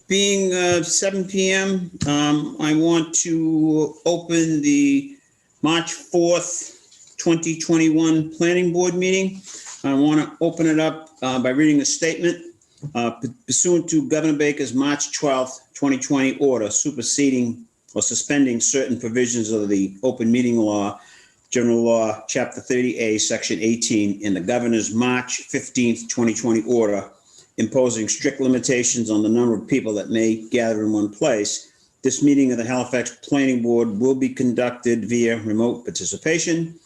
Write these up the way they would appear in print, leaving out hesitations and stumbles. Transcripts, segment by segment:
Being 7 p.m., I want to open the March 4th, 2021 Planning Board meeting. I want to open it up by reading a statement. Pursuant to Governor Baker's March 12th, 2020 order superseding or suspending certain provisions of the Open Meeting Law, General Law, Chapter 30A, Section 18, in the Governor's March 15th, 2020 order, imposing strict limitations on the number of people that may gather in one place, this meeting of the Halifax Planning Board will be conducted via remote participation.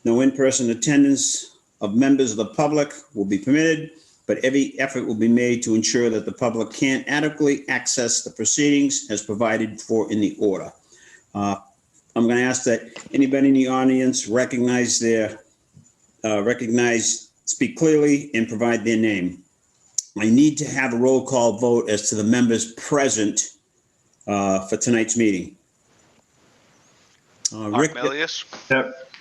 No in-person attendance of members of the public will be permitted, but every effort will be made to ensure that the public can adequately access the proceedings as provided for in the order. I'm going to ask that anybody in the audience speak clearly and provide their name. I need to have a roll call vote as to the members present for tonight's meeting. Mark Melius. Yep.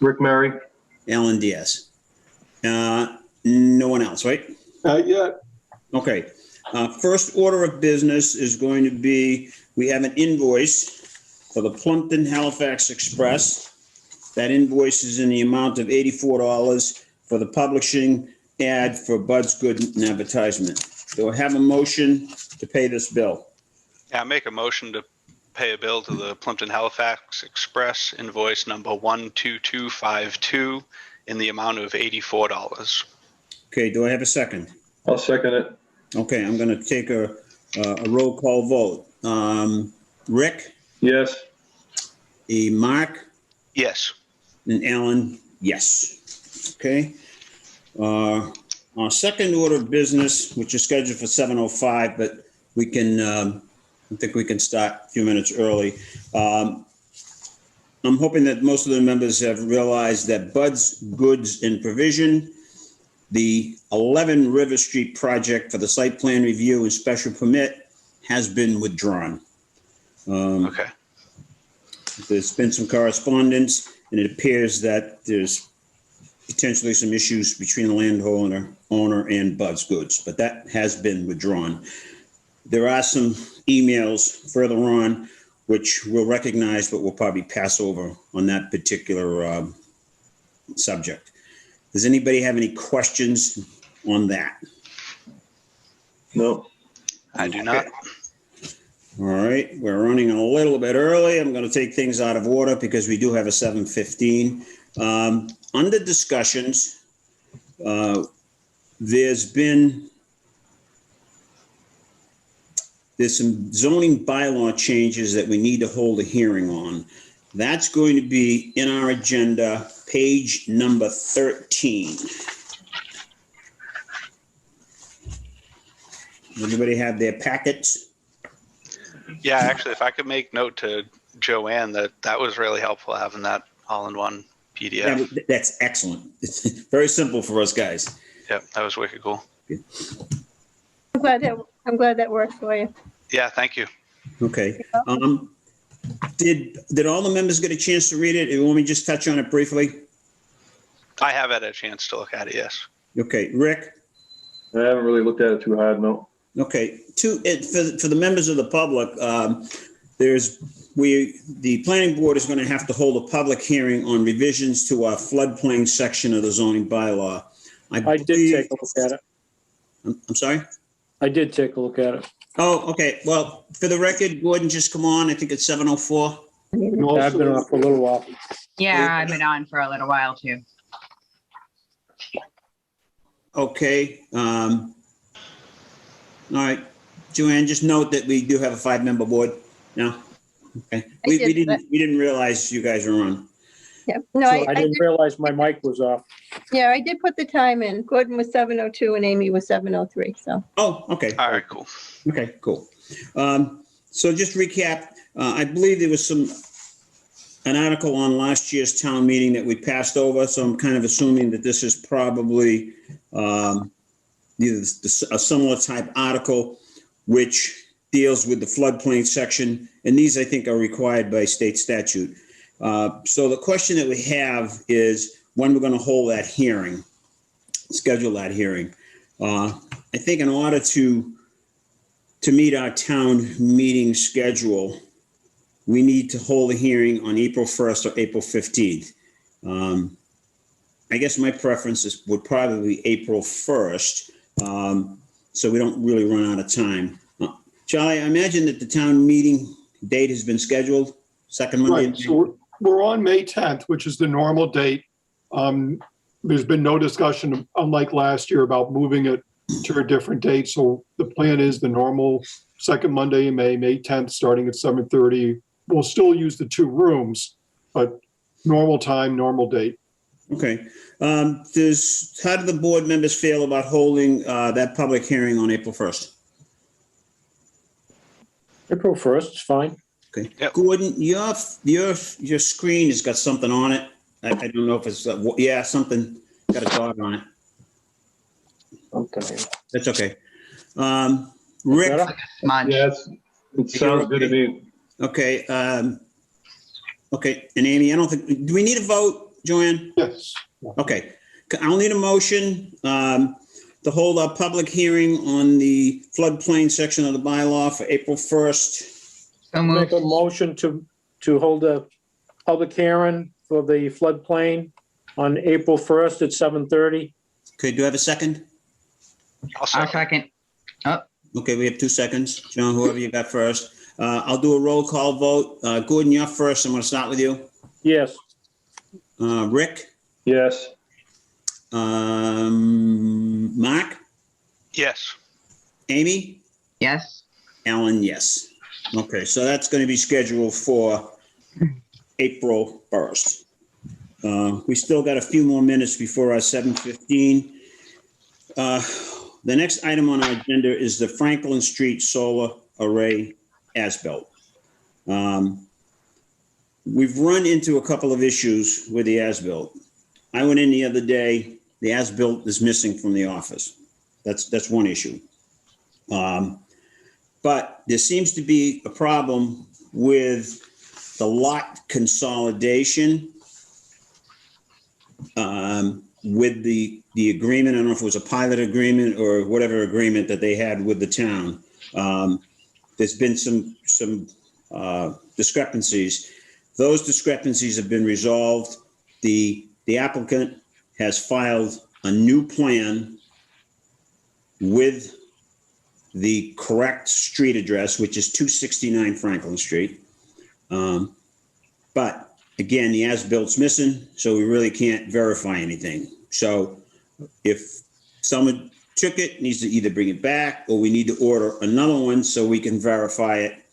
Rick Murray. Alan Diaz. No one else, right? Yeah. Okay. First order of business is going to be, we have an invoice for the Plumpton Halifax Express. That invoice is in the amount of $84 for the publishing ad for Bud's Good and Advertisement. Do I have a motion to pay this bill? Yeah, I make a motion to pay a bill to the Plumpton Halifax Express, invoice number 12252, in the amount of $84. Okay, do I have a second? I'll second it. Okay, I'm going to take a roll call vote. Rick? Yes. Mark? Yes. And Alan? Yes. Okay. Our second order of business, which is scheduled for 7:05, but we can, I think we can start a few minutes early. I'm hoping that most of the members have realized that Bud's Goods and Provision, the 11 River Street project for the site plan review and special permit, has been withdrawn. Okay. There's been some correspondence, and it appears that there's potentially some issues between the landowner and Bud's Goods, but that has been withdrawn. There are some emails further on which we'll recognize, but we'll probably pass over on that particular subject. Does anybody have any questions on that? No. I do not. All right, we're running a little bit early. I'm going to take things out of order because we do have a 7:15. Under discussions, there's some zoning bylaw changes that we need to hold a hearing on. That's going to be in our agenda, page number 13. Everybody have their packets? Yeah, actually, if I could make note to Joanne that was really helpful having that all in one PDF. That's excellent. It's very simple for us guys. Yep, that was wicked cool. I'm glad that works for you. Yeah, thank you. Okay. Did all the members get a chance to read it? You want me to just touch on it briefly? I have had a chance to look at it, yes. Okay, Rick? I haven't really looked at it too hard, no. Okay, for the members of the public, the planning board is going to have to hold a public hearing on revisions to our floodplain section of the zoning bylaw. I did take a look at it. I'm sorry? I did take a look at it. Oh, okay. Well, for the record, Gordon just come on. I think it's 7:04. I've been on for a little while. Yeah, I've been on for a little while too. Okay. All right. Joanne, just note that we do have a 5-member board now. Okay. We didn't realize you guys were on. Yeah, no, So I didn't realize my mic was off. Yeah, I did put the time in. Gordon was 7:02 and Amy was 7:03, so. Oh, okay. All right, cool. Okay, cool. So just recap, I believe there was an article on last year's town meeting that we passed over, so I'm kind of assuming that this is probably either a similar type article which deals with the floodplain section, and these I think are required by state statute. So the question that we have is when we're going to hold that hearing, schedule that hearing. I think in order to to meet our town meeting schedule, we need to hold a hearing on April 1st or April 15th. I guess my preference would probably be April 1st, so we don't really run out of time. Charlie, I imagine that the town meeting date has been scheduled, second Monday. Right, so we're on May 10th, which is the normal date. There's been no discussion, unlike last year, about moving it to a different date. So the plan is the normal second Monday in May, May 10th, starting at 7:30. We'll still use the 2 rooms, but normal time, normal date. Okay. How do the board members feel about holding that public hearing on April 1st? April 1st is fine. Okay. Yep. Gordon, your screen has got something on it. I don't know if it's, something, got a dot on it. Okay. That's okay. Rick, Better? Smudge. Yes, it sounds good to me. okay. Okay, and Amy, I don't think, do we need a vote, Joanne? Yes. Okay, I'll need a motion to hold a public hearing on the floodplain section of the bylaw for April 1st. So Make moved. a motion to hold a public hearing for the floodplain on April 1st at 7:30. Okay, do I have a second? I'll I'll second. second. Okay, we have 2 seconds. John, whoever you got first. I'll do a roll call vote. Gordon, you're first. I'm going to start with you. Yes. Rick? Yes, Mark? Yes. Amy? Yes. Alan, yes. Okay, so that's going to be scheduled for April 1st. We still got a few more minutes before our 7:15. The next item on our agenda is the Franklin Street Solar Array as-built. We've run into a couple of issues with the as-built. I went in the other day, the as-built is missing from the office. That's one issue. But there seems to be a problem with the lot consolidation with the agreement. I don't know if it was a pilot agreement or whatever agreement that they had with the town. There's been some discrepancies. Those discrepancies have been resolved. The applicant has filed a new plan with the correct street address, which is 269 Franklin Street. But again, the as-bilt's missing, so we really can't verify anything. So if someone took it, needs to either bring it back or we need to order another one so we can verify it.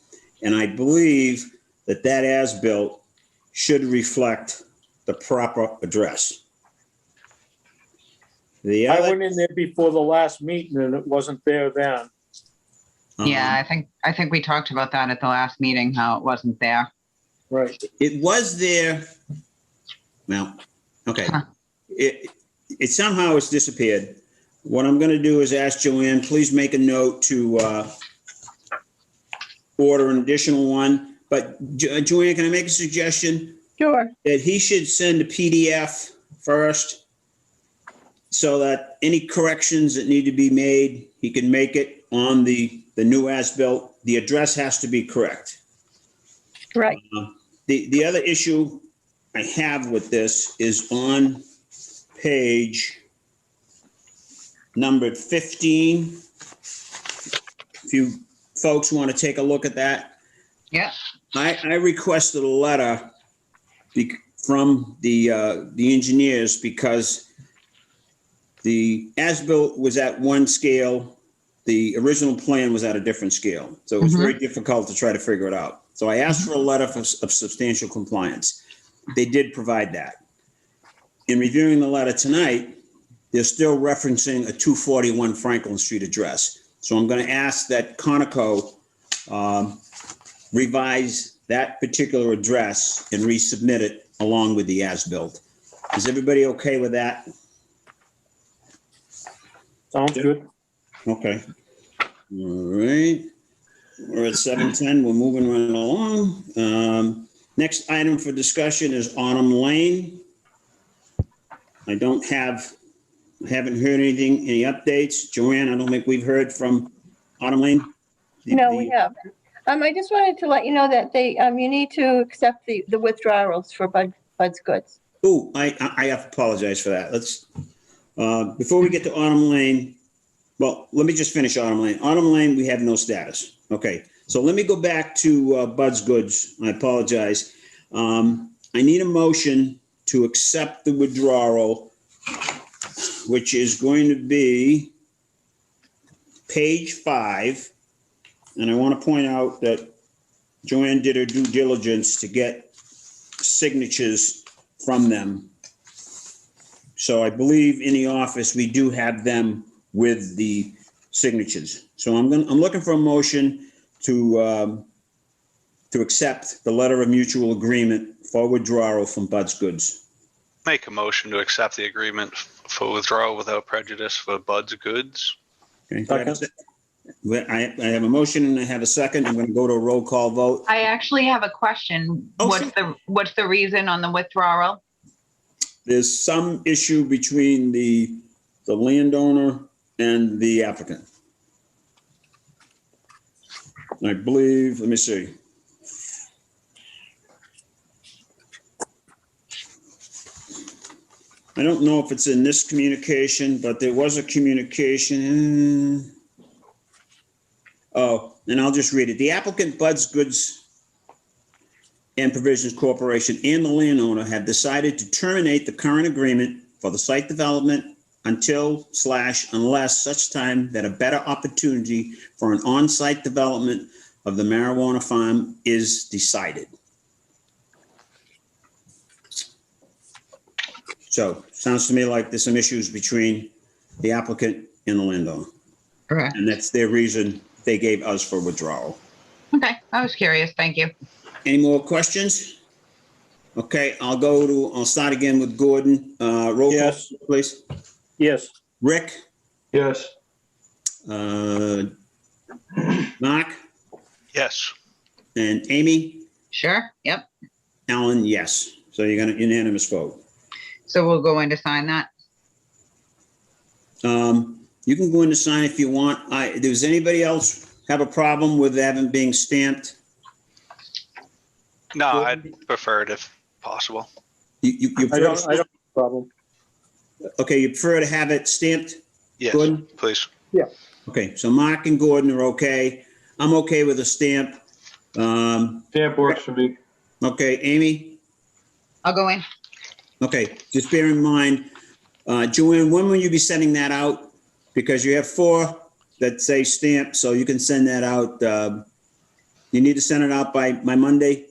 And I believe that as-built should reflect the proper address. I went in there before the last meeting and it wasn't there then. Yeah, I think we talked about that at the last meeting, how it wasn't there. Right. It was there. Well, okay. Huh. It somehow has disappeared. What I'm going to do is ask Joanne, please make a note to order an additional one. But Joanne, can I make a suggestion? Sure. That he should send a PDF first so that any corrections that need to be made, he can make it on the new as-built. The address has to be correct. Right. The other issue I have with this is on page numbered 15. If you folks want to take a look at that. Yeah. I requested a letter from the engineers because the as-built was at one scale. The original plan was at a different scale. So it was very difficult to try to figure it out. So I asked for a letter of substantial compliance. They did provide that. In reviewing the letter tonight, they're still referencing a 241 Franklin Street address. So I'm going to ask that Conoco revise that particular address and resubmit it along with the as-built. Is everybody okay with that? Sounds good. Okay. All right. We're at 7:10. We're moving right along. Next item for discussion is Autumn Lane. I haven't heard anything, any updates. Joanne, I don't think we've heard from Autumn Lane. No, we haven't. I just wanted to let you know that you need to accept the withdrawals for Bud's Goods. Oh, I have to apologize for that. Let's, before we get to Autumn Lane, well, let me just finish Autumn Lane. Autumn Lane, we have no status. Okay, so let me go back to Bud's Goods. I apologize. I need a motion to accept the withdrawal, which is going to be page 5. And I want to point out that Joanne did her due diligence to get signatures from them. So I believe in the office, we do have them with the signatures. So I'm looking for a motion to accept the letter of mutual agreement for withdrawal from Bud's Goods. Make a motion to accept the agreement for withdrawal without prejudice for Bud's Goods. Okay, do I have a sec- I have a motion and I have a second. I'm going to go to a roll call vote. I actually have a question. Oh, What's the reason on the withdrawal? There's some issue between the landowner and the applicant. I believe, let me see. I don't know if it's in this communication, but there was a communication. Oh, and I'll just read it. The applicant Bud's Goods and Provisions Corporation and the landowner have decided to terminate the current agreement for the site development unless such time that a better opportunity for an on-site development of the marijuana farm is decided. So, sounds to me like there's some issues between the applicant and the landowner. Correct. And that's their reason they gave us for withdrawal. Okay, I was curious. Thank you. Any more questions? Okay, I'll start again with Gordon. Roll call, Yes. please. Yes. Rick, Yes. Mark, Yes. and Amy. Sure. Yep. Alan, yes. So you're gonna unanimous vote. So we'll go in to sign that. You can go in to sign if you want. Does anybody else have a problem with that being stamped? No, I'd prefer it if possible. You I prefer don't, to- I don't have a problem. Okay, you prefer to have it stamped? Yes, Gordon? please. Okay, so Mark and Gordon are okay. I'm okay with a stamp. Stamp works for me. Okay, Amy? I'll go in. Okay, just bear in mind, Joanne, when will you be sending that out? Because you have 4 that say stamp, so you can send that out. You need to send it out by Monday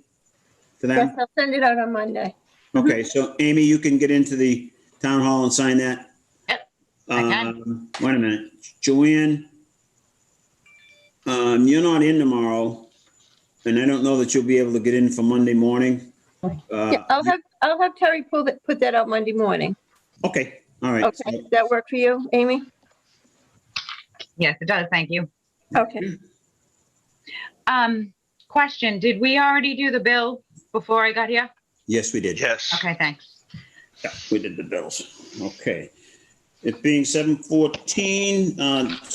to Yes, them? I'll send it out on Monday. Okay, so Amy, you can get into the town hall and sign that? Yep, I can. Wait a minute, Joanne, you're not in tomorrow, and I don't know that you'll be able to get in for Monday morning. Yeah, I'll have Terry put that out Monday morning. Okay, all right. Okay, does that work for you, Amy? Yes, it does. Thank you. Okay. Question, did we already do the bill before I got here? Yes, we did. Yes. Okay, thanks. Yeah, we did the bills. Okay. It being 7:14,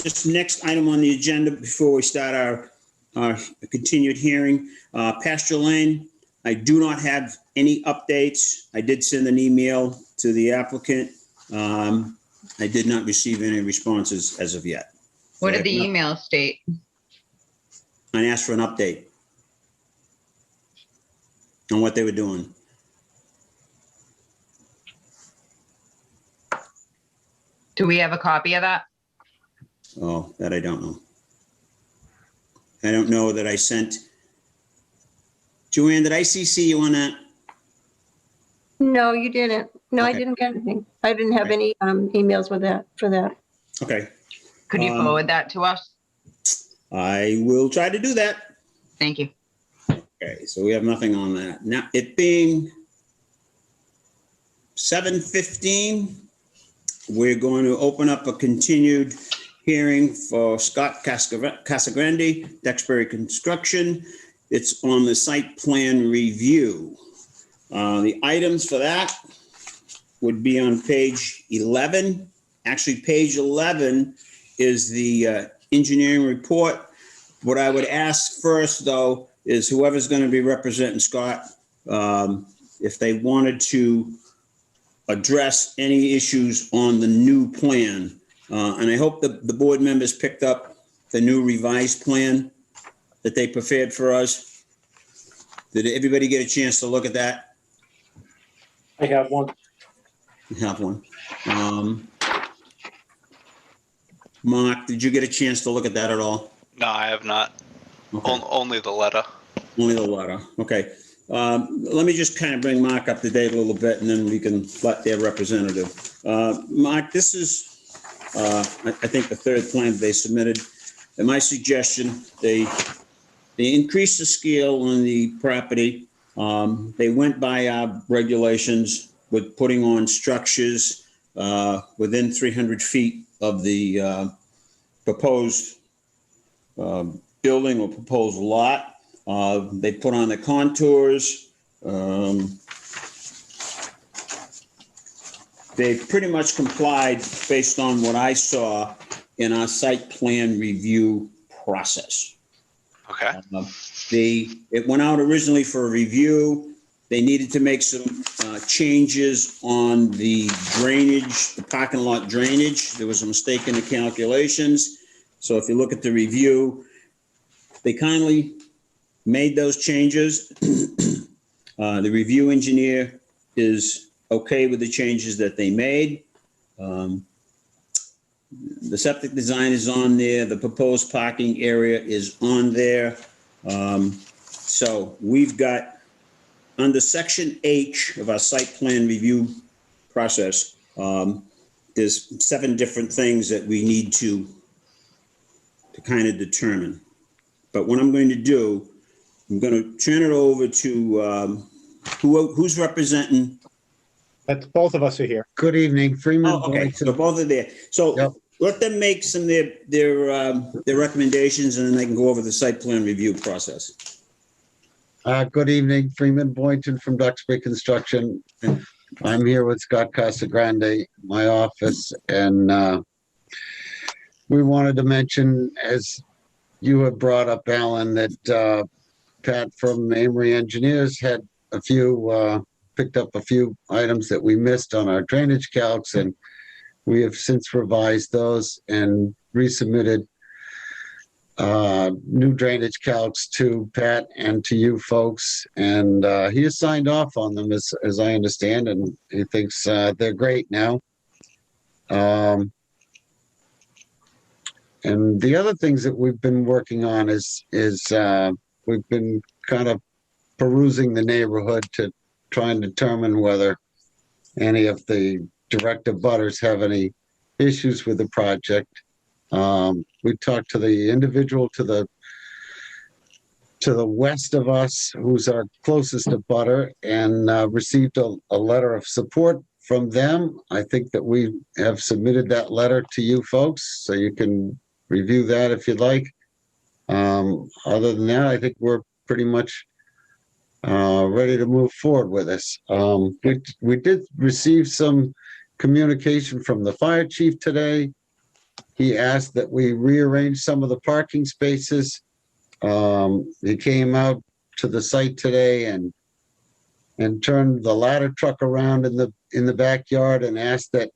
just next item on the agenda before we start our continued hearing, Pasture Lane. I do not have any updates. I did send an email to the applicant. I did not receive any responses as of yet. What did the email state? I asked for an update on what they were doing. Do we have a copy of that? Oh, that I don't know. I don't know that I sent. Joanne, did I CC you on that? No, you didn't. No, I Okay. didn't get anything. I didn't have any emails with that, for that. Okay, Could you forward that to us? I will try to do that. Thank you. Okay, so we have nothing on that. Now, it being 7:15, we're going to open up a continued hearing for Scott Casagrande, Duxbury Construction. It's on the site plan review. The items for that would be on page 11. Actually, page 11 is the engineering report. What I would ask first, though, is whoever's going to be representing Scott, if they wanted to address any issues on the new plan, and I hope the board members picked up the new revised plan that they prepared for us. Did everybody get a chance to look at that? I have one. You have one. Mark, did you get a chance to look at that at all? No, I have not. Okay. Only the letter. Only the letter, okay. Let me just kind of bring Mark up to date a little bit, and then we can let their representative. Mark, this is, I think, the third plan that they submitted. And my suggestion, they increased the scale on the property. They went by our regulations with putting on structures within 300 feet of the proposed building or proposed lot. They put on the contours. They pretty much complied based on what I saw in our site plan review process. Okay. It went out originally for a review. They needed to make some changes on the drainage, the parking lot drainage. There was a mistake in the calculations. So if you look at the review, they kindly made those changes. The review engineer is okay with the changes that they made. The septic design is on there. The proposed parking area is on there. So we've got, under section H of our site plan review process, there's 7 different things that we need to kind of determine. But what I'm going to do, I'm going to turn it over to, who's representing? That's both of us are here. Good evening, Freeman. Oh, okay, so both are there. So Yep. let them make some of their recommendations, and then they can go over the site plan review process. Good evening, Freeman Boynton from Duxbury Construction. I'm here with Scott Casagrande, my office, and we wanted to mention, as you have brought up, Alan, that Pat from Amory Engineers had picked up a few items that we missed on our drainage calcs, and we have since revised those and resubmitted new drainage calcs to Pat and to you folks, and he has signed off on them, as I understand, and he thinks they're great now. And the other things that we've been working on is we've been kind of perusing the neighborhood to try and determine whether any of the direct abutters have any issues with the project. We talked to the individual to the west of us, who's our closest abutter, and received a letter of support from them. I think that we have submitted that letter to you folks, so you can review that if you'd like. Other than that, I think we're pretty much ready to move forward with this. We did receive some communication from the fire chief today. He asked that we rearrange some of the parking spaces. He came out to the site today and turned the ladder truck around in the backyard and asked that,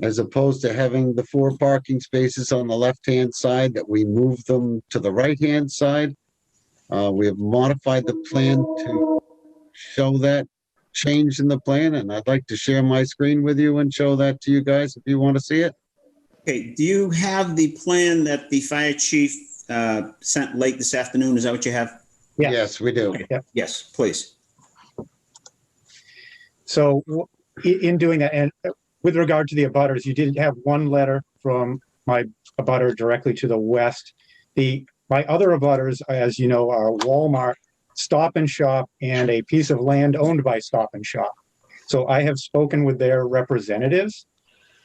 as opposed to having the 4 parking spaces on the left-hand side, that we move them to the right-hand side. We have modified the plan to show that change in the plan, and I'd like to share my screen with you and show that to you guys if you want to see it. Okay, do you have the plan that the fire chief sent late this afternoon? Is that what you have? Yeah. Yes, we do. Yeah. Yes, please. So in doing that, and with regard to the abutters, you did have one letter from my abutter directly to the west. My other abutters, as you know, are Walmart, Stop and Shop, and a piece of land owned by Stop and Shop. So I have spoken with their representatives.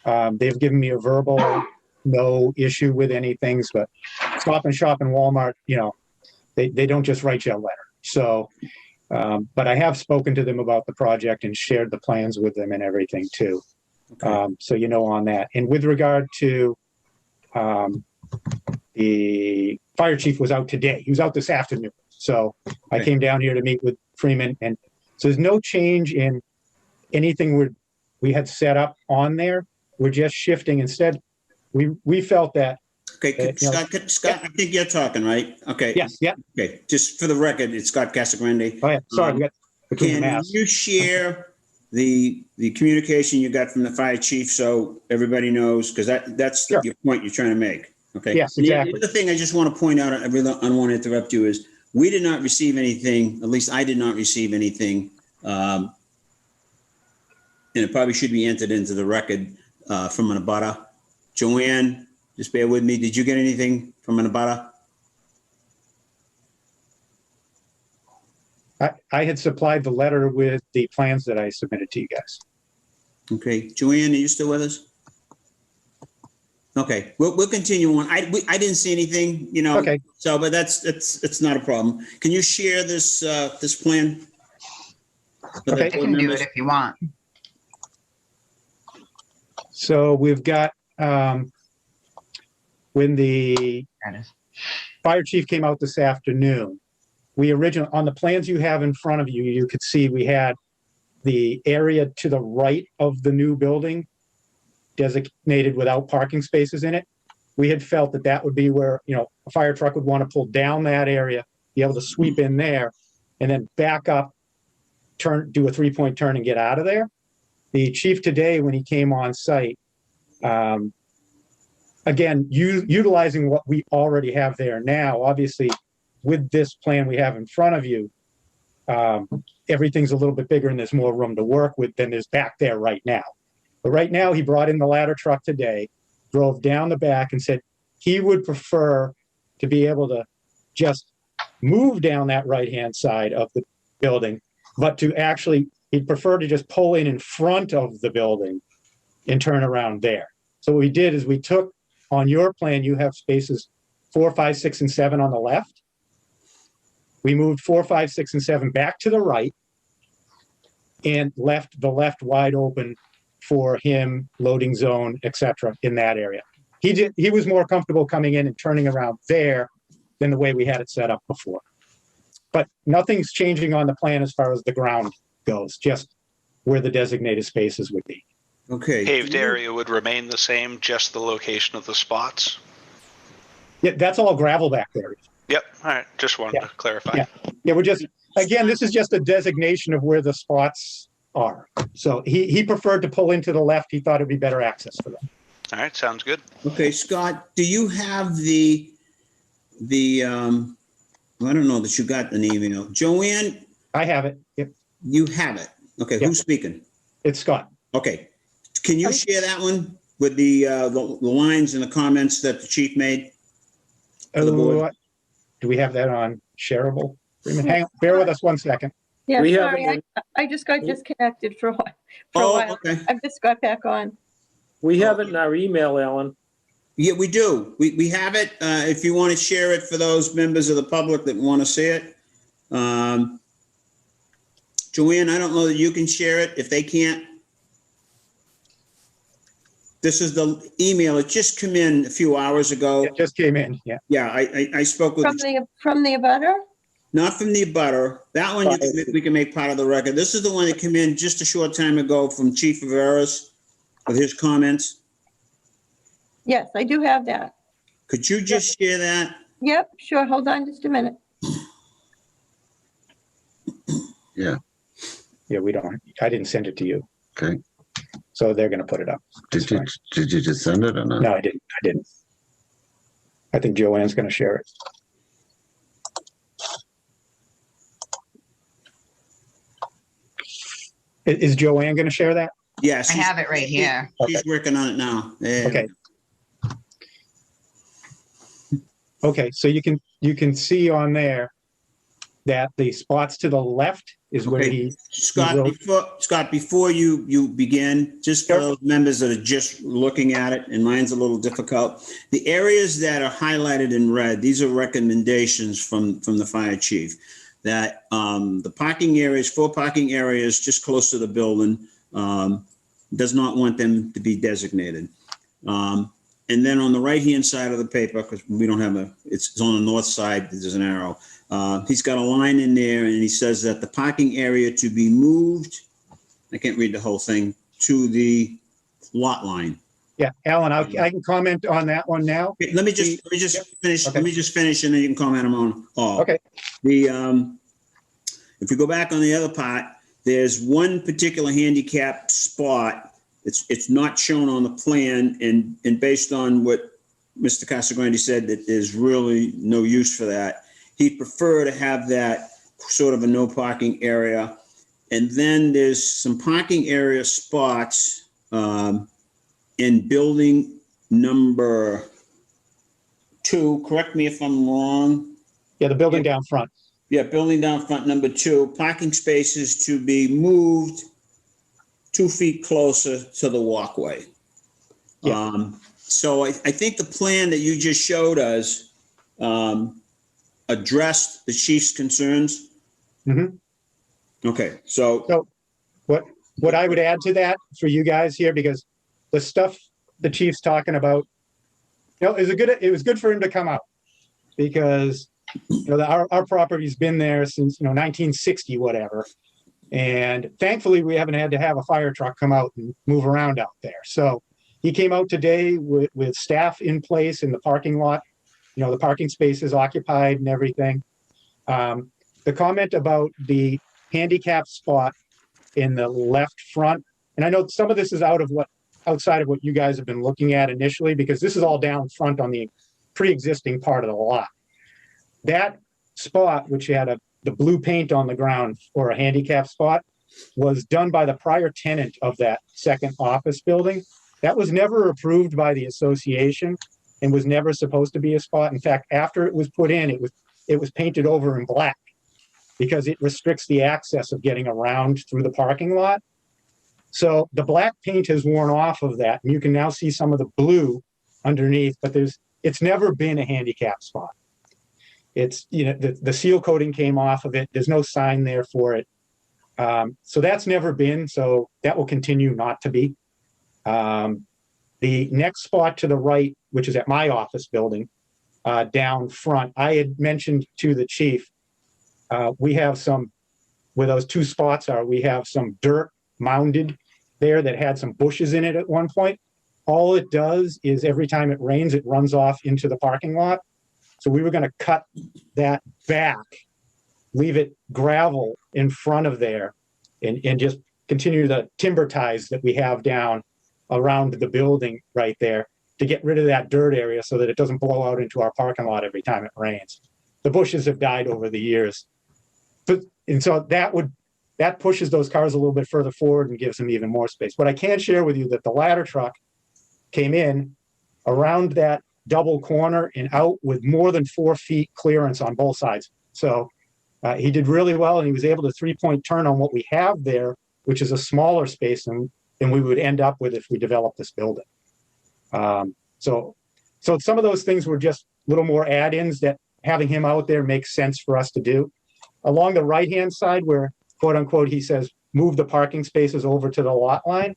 They've given me a verbal no issue with any things, but Stop and Shop and Walmart, they don't just write you a letter. So, but I have spoken to them about the project and shared the plans with them and everything too. Okay. So on that. And with regard to the fire chief was out today. He was out this afternoon. So I Okay. came down here to meet with Freeman, and so there's no change in anything we had set up on there. We're just shifting. Instead, we felt that, Okay, you know- Scott, I think you're talking, right? Okay. yes, yeah. Okay, just for the record, it's Scott Casagrande. Oh, yeah. Sorry, we got between the Can masks. you share the communication you got from the fire chief so everybody knows? Because that's Sure. your point you're trying to make, okay? Yes, And the exactly. other thing I just want to point out, I don't want to interrupt you, is we did not receive anything, at least I did not receive anything, and it probably should be entered into the record from an abutter. Joanne, just bear with me. Did you get anything from an abutter? I had supplied the letter with the plans that I submitted to you guys. Okay, Joanne, are you still with us? Okay, we'll continue on. I didn't see anything, you know. Okay. So, but it's not a problem. Can you share this this plan? with the Okay. I board can do members? it if you want. So we've got, when the That is. fire chief came out this afternoon, on the plans you have in front of you, you could see we had the area to the right of the new building designated without parking spaces in it. We had felt that that would be where, a fire truck would want to pull down that area, be able to sweep in there, and then back up, do a 3-point turn and get out of there. The chief today, when he came on site, again, utilizing what we already have there now, obviously, with this plan we have in front of you, everything's a little bit bigger and there's more room to work with than there's back there right now. But right now, he brought in the ladder truck today, drove down the back and said he would prefer to be able to just move down that right-hand side of the building, but to actually, he'd prefer to just pull in front of the building and turn around there. So what we did is we took, on your plan, you have spaces 4, 5, 6, and 7 on the left. We moved 4, 5, 6, and 7 back to the right and left the left wide open for him, loading zone, etc. in that area. He was more comfortable coming in and turning around there than the way we had it set up before. But nothing's changing on the plan as far as the ground goes, just where the designated spaces would be. Okay. Paved area would remain the same, just the location of the spots. Yeah, that's all gravel back there. Yep. All right. Just wanted to clarify. Yeah. Yeah, we're just, again, this is just a designation of where the spots are. So he preferred to pull into the left. He thought it'd be better access for them. All right. Sounds good. Okay, Scott, do you have the I don't know that you got an email. Joanne, I have it. Yep. you have it. Okay, Yep. who's speaking? It's Scott. Okay. Can you share that one with the lines and the comments that the chief made? For the board. Do we have that on shareable? Hang on, bear with us one second. Yeah, We have sorry, it I just got disconnected for a while. Oh, okay. I've just got back on. We have it in our email, Ellen. Yeah, we do. We have it. If you want to share it for those members of the public that want to see it. Joanne, I don't know that you can share it if they can't. This is the email. It just came in a few hours ago. It just came in. Yeah. Yeah, I spoke with, From the abutter? not from the abutter. That one we can make part of the record. This is the one that came in just a short time ago from Chief Averas with his comments. Yes, I do have that. Could you just share that? Yep, sure. Hold on just a minute. Yeah, We don't, I didn't send it to you. okay. So they're going to put it up. Did you just send it or not? No, I didn't. I think Joanne's going to share it. Is Joanne going to share that? Yeah. I have it right here. She's working on it now. Yeah. Okay. Okay, so you can see on there that the spots to the left is where Okay. he, Scott, before you begin, just for Sure. those members that are just looking at it, and mine's a little difficult, the areas that are highlighted in red, these are recommendations from the fire chief, that the parking areas, 4 parking areas just close to the building, does not want them to be designated. And then on the right-hand side of the paper, because we don't have it's on the north side, there's an arrow. He's got a line in there and he says that the parking area to be moved, I can't read the whole thing, to the lot line. Yeah, Alan, I can comment on that one now. Okay, let me just finish. Okay. Let me just finish and then you can comment on all. Okay. If we go back on the other part, there's one particular handicap spot. It's not shown on the plan, and based on what Mr. Casagrande said, that there's really no use for that. He'd prefer to have that sort of a no parking area. And then there's some parking area spots in building number 2. Correct me if I'm wrong. Yeah, the building down front. Yeah, building down front number 2, parking spaces to be moved 2 feet closer to the walkway. Yeah. So I think the plan that you just showed us addressed the chief's concerns. Mm-hmm. Okay, so What I would add to that for you guys here, because the stuff the chief's talking about, it was good for him to come out, because our property's been there since 1960 whatever, and thankfully we haven't had to have a fire truck come out and move around out there. So he came out today with staff in place in the parking lot, the parking spaces occupied and everything. The comment about the handicap spot in the left front, and I know some of this is outside of what you guys have been looking at initially, because this is all down front on the pre-existing part of the lot. That spot, which had the blue paint on the ground for a handicap spot, was done by the prior tenant of that second office building. That was never approved by the association and was never supposed to be a spot. In fact, after it was put in, it was painted over in black because it restricts the access of getting around through the parking lot. So the black paint has worn off of that, and you can now see some of the blue underneath, but it's never been a handicap spot. It's, the seal coating came off of it. There's no sign there for it. So that's never been, so that will continue not to be. The next spot to the right, which is at my office building, down front, I had mentioned to the chief, we have where those 2 spots are, we have some dirt mounded there that had some bushes in it at one point. All it does is every time it rains, it runs off into the parking lot. So we were going to cut that back, leave it gravel in front of there, and just continue the timber ties that we have down around the building right there to get rid of that dirt area so that it doesn't blow out into our parking lot every time it rains. The bushes have died over the years. And so that pushes those cars a little bit further forward and gives them even more space. But I can share with you that the ladder truck came in around that double corner and out with more than 4 feet clearance on both sides. So he did really well, and he was able to 3-point turn on what we have there, which is a smaller space than we would end up with if we developed this building. So some of those things were just little more add-ins that having him out there makes sense for us to do. Along the right-hand side where, quote unquote, he says, move the parking spaces over to the lot line,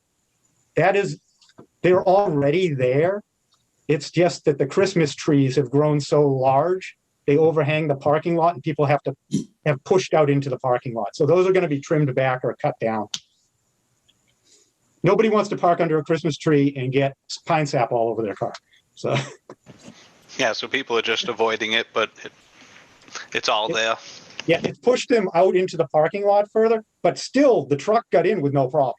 they're already there. It's just that the Christmas trees have grown so large, they overhang the parking lot and people have pushed out into the parking lot. So those are going to be trimmed back or cut down. Nobody wants to park under a Christmas tree and get pine sap all over their car. So Yeah, so people are just avoiding it, but it's all there. Yeah, it pushed them out into the parking lot further, but still the truck got in with no problem,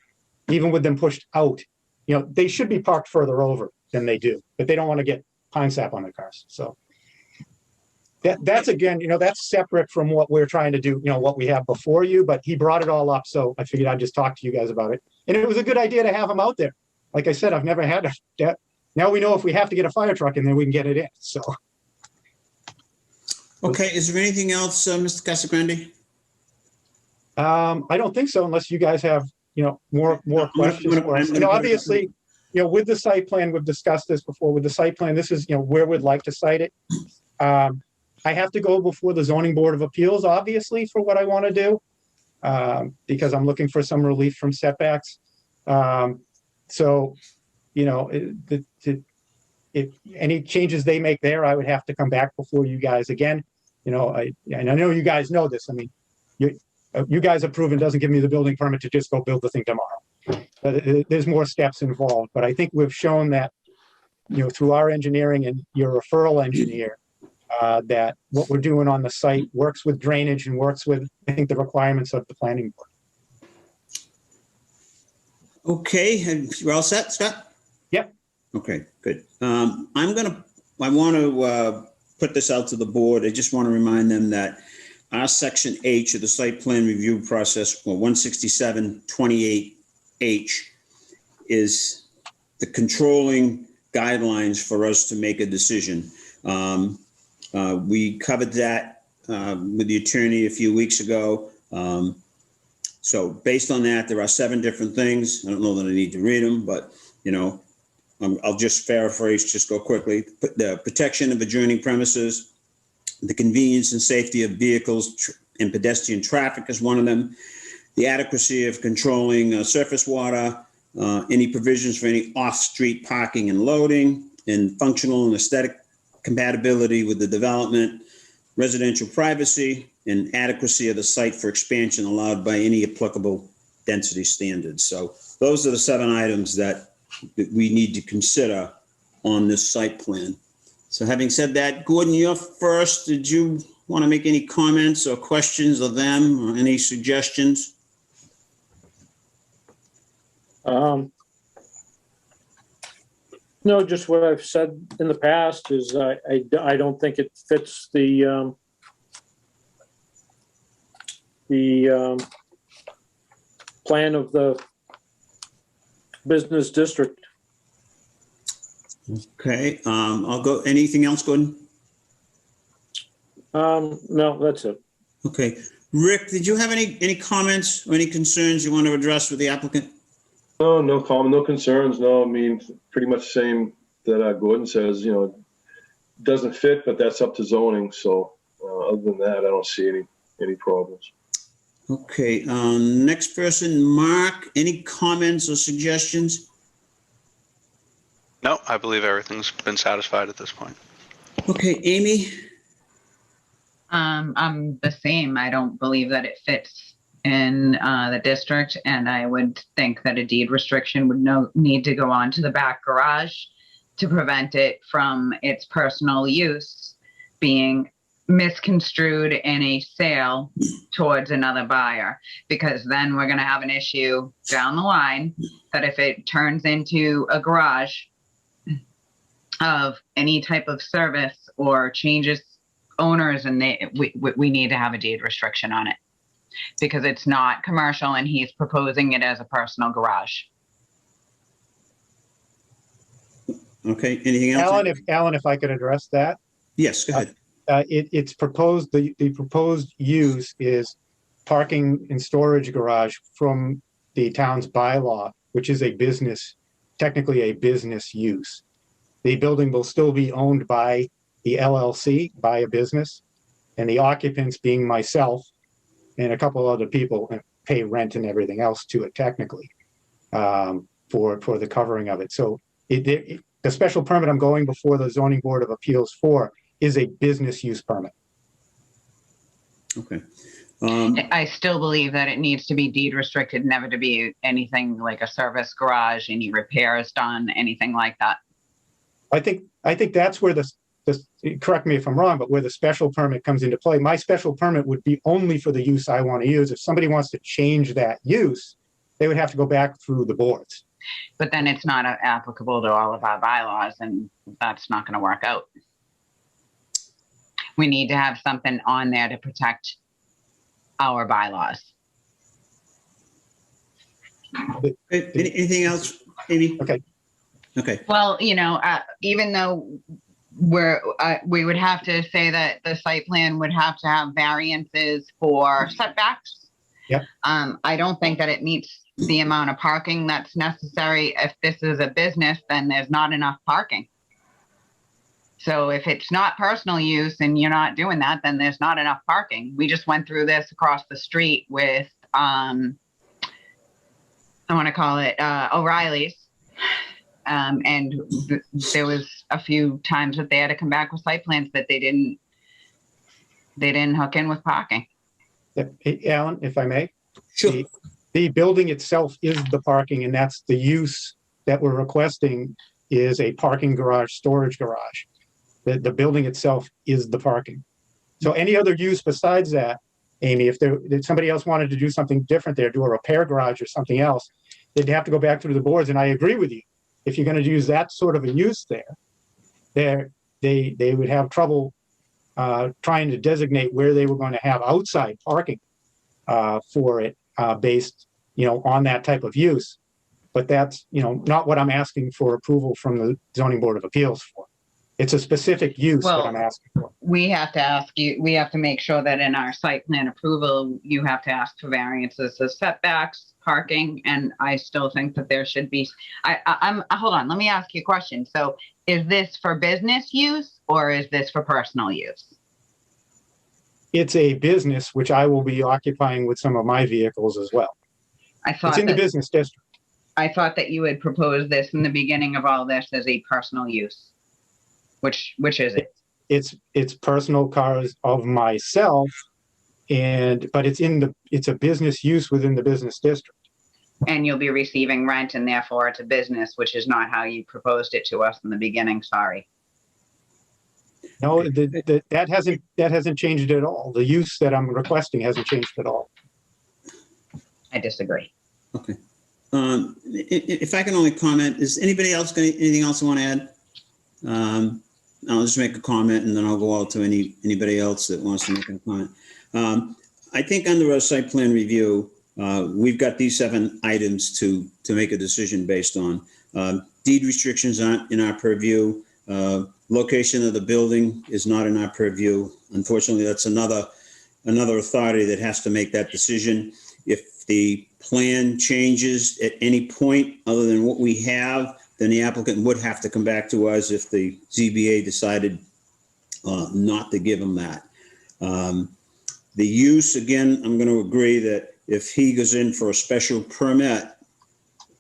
even with them pushed out. They should be parked further over than they do, but they don't want to get pine sap on their cars. So that's again, that's separate from what we're trying to do, what we have before you, but he brought it all up. So I figured I'd just talk to you guys about it. And it was a good idea to have him out there. Like I said, I've never had that. Now we know if we have to get a fire truck in there, we can get it in. So. Okay, is there anything else, Mr. Casagrande? I don't think so, unless you guys have, more questions for us. Obviously, with the site plan, we've discussed this before. With the site plan, this is, where we'd like to site it. I have to go before the Zoning Board of Appeals, obviously, for what I want to do, because I'm looking for some relief from setbacks. So, if any changes they make there, I would have to come back before you guys again. And I know you guys know this. I mean, you guys approve and doesn't give me the building permit to just go build the thing tomorrow. But there's more steps involved. But I think we've shown that, through our engineering and your referral engineer, that what we're doing on the site works with drainage and works with, I think, the requirements of the planning board. Okay, you're all set, Scott? Yep. Okay, good. I want to put this out to the board. I just want to remind them that our section H of the site plan review process, 16728H, is the controlling guidelines for us to make a decision. We covered that with the attorney a few weeks ago. So based on that, there are 7 different things. I don't know that I need to read them, but, I'll just paraphrase, just go quickly. The protection of adjoining premises, the convenience and safety of vehicles and pedestrian traffic is one of them. The adequacy of controlling surface water, any provisions for any off-street parking and loading, and functional and aesthetic compatibility with the development, residential privacy, and adequacy of the site for expansion allowed by any applicable density standards. So those are the 7 items that we need to consider on this site plan. So having said that, Gordon, you're first. Did you want to make any comments or questions of them or any suggestions? No, just what I've said in the past is I don't think it fits the plan of the business district. Okay, I'll go. Anything else, Gordon? No, that's it. Okay. Rick, did you have any comments or any concerns you want to address with the applicant? No comment, no concerns. No, I mean, pretty much the same that Gordon says, doesn't fit, but that's up to zoning. So other than that, I don't see any problems. Okay, next person, Mark, any comments or suggestions? No, I believe everything's been satisfied at this point. Okay, Amy? I'm the same. I don't believe that it fits in the district, and I would think that a deed restriction would need to go on to the back garage to prevent it from its personal use being misconstrued in a sale towards another buyer, because then we're going to have an issue down the line that if it turns into a garage of any type of service or changes owners, and we need to have a deed restriction on it because it's not commercial and he's proposing it as a personal garage. Okay, anything else? Alan, if I could address that. Yes, go ahead. It's proposed, the proposed use is parking and storage garage from the town's bylaw, which is technically a business use. The building will still be owned by the LLC, by a business, and the occupants being myself and a couple other people, and pay rent and everything else to it technically for the covering of it. So the special permit I'm going before the Zoning Board of Appeals for is a business use permit. Okay. I still believe that it needs to be deed restricted, never to be anything like a service garage, any repairs done, anything like that. I think that's where correct me if I'm wrong, but where the special permit comes into play. My special permit would be only for the use I want to use. If somebody wants to change that use, they would have to go back through the boards. But then it's not applicable to all of our bylaws, and that's not going to work out. We need to have something on there to protect our bylaws. Anything else, Amy? Okay. Well, even though we would have to say that the site plan would have to have variances for setbacks. Yep. I don't think that it meets the amount of parking that's necessary. If this is a business, then there's not enough parking. So if it's not personal use and you're not doing that, then there's not enough parking. We just went through this across the street with, I want to call it O'Reilly's. And there was a few times that they had to come back with site plans that they didn't hook in with parking. Hey, Alan, if I may? Sure. The building itself is the parking, and that's the use that we're requesting is a parking garage, storage garage. The building itself is the parking. So any other use besides that, Amy, if somebody else wanted to do something different there, do a repair garage or something else, they'd have to go back through the boards, and I agree with you. If you're going to use that sort of a use there, they would have trouble trying to designate where they were going to have outside parking for it based, on that type of use. But that's, not what I'm asking for approval from the Zoning Board of Appeals for. It's a specific use that I'm asking for. We have to make sure that in our site plan approval, you have to ask for variances of setbacks, parking, and I still think that there should be, hold on, let me ask you a question. So is this for business use or is this for personal use? It's a business, which I will be occupying with some of my vehicles as well. It's in the business district. I thought that you had proposed this in the beginning of all this as a personal use. Which is it? It's personal cars of myself, but it's a business use within the business district. And you'll be receiving rent, and therefore it's a business, which is not how you proposed it to us in the beginning. Sorry. No, that hasn't changed at all. The use that I'm requesting hasn't changed at all. I disagree. Okay. If I can only comment, is anybody else got anything else you want to add? I'll just make a comment and then I'll go out to anybody else that wants to make a comment. I think under our site plan review, we've got these 7 items to make a decision based on. Deed restrictions aren't in our purview. Location of the building is not in our purview. Unfortunately, that's another authority that has to make that decision. If the plan changes at any point other than what we have, then the applicant would have to come back to us if the ZBA decided not to give them that. The use, again, I'm going to agree that if he goes in for a special permit,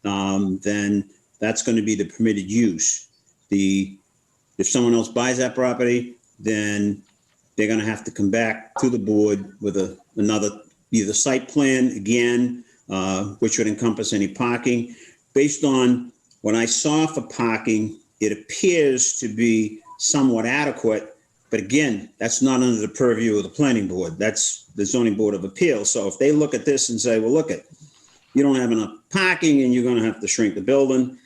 then that's going to be the permitted use. If someone else buys that property, then they're going to have to come back to the board with another either site plan again, which would encompass any parking. Based on what I saw for parking, it appears to be somewhat adequate, but again, that's not under the purview of the planning board. That's the Zoning Board of Appeals. So if they look at this and say, well, look you don't have enough parking and you're going to have to shrink the building,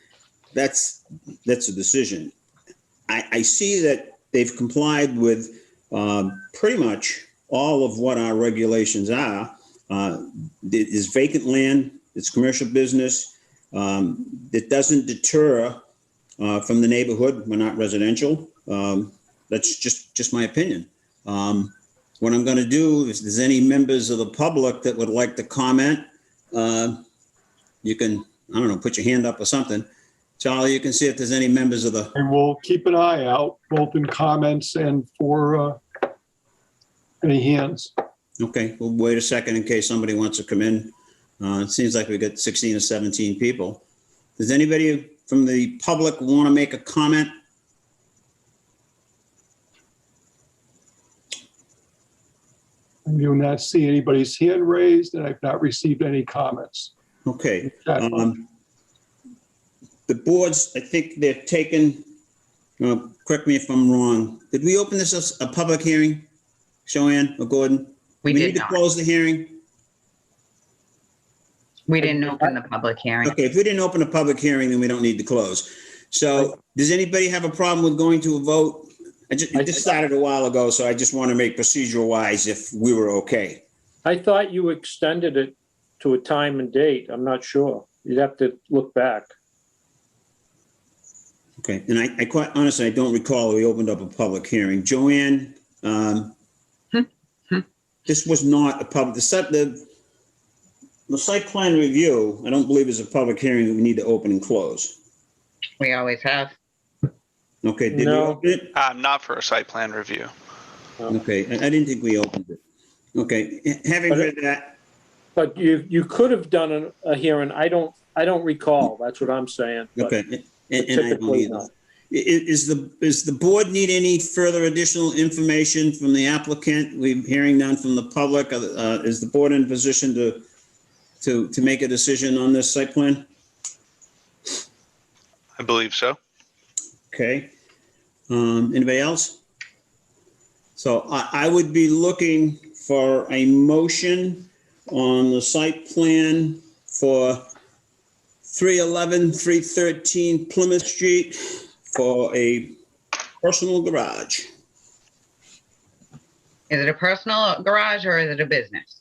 that's a decision. I see that they've complied with pretty much all of what our regulations are. It is vacant land, it's commercial business. It doesn't deter from the neighborhood. We're not residential. That's just my opinion. What I'm going to do is, if there's any members of the public that would like to comment, you can, I don't know, put your hand up or something. Charlie, you can see if there's any members of the... And we'll keep an eye out, both in comments and for any hands. Okay, we'll wait a second in case somebody wants to come in. It seems like we got 16 or 17 people. Does anybody from the public want to make a comment? I do not see anybody's hand raised, and I've not received any comments. Okay. The boards, I think they're taken, correct me if I'm wrong. Did we open this as a public hearing, Joanne or Gordon? We need did to not. close the hearing? We didn't open the public hearing. Okay, if we didn't open a public hearing, then we don't need to close. So does anybody have a problem with going to a vote? This started a while ago, so I just want to make procedural wise if we were okay. I thought you extended it to a time and date. I'm not sure. You'd have to look back. Okay, and I quite honestly, I don't recall we opened up a public hearing. Joanne, this was not a public, the site plan review, I don't believe is a public hearing that we need to open and close. We always have. Okay, did we No. open it? Not for a site plan review. Okay, I didn't think we opened it. Okay, having heard that, But you could have done a hearing. I don't recall. That's what I'm saying. But okay, And I don't Typically either. not. Is the board need any further additional information from the applicant? We're hearing none from the public. Is the board in position to make a decision on this site plan? I believe so. Okay. Anybody else? So I would be looking for a motion on the site plan for 311, 313 Plymouth Street for a personal garage. Is it a personal garage or is it a business?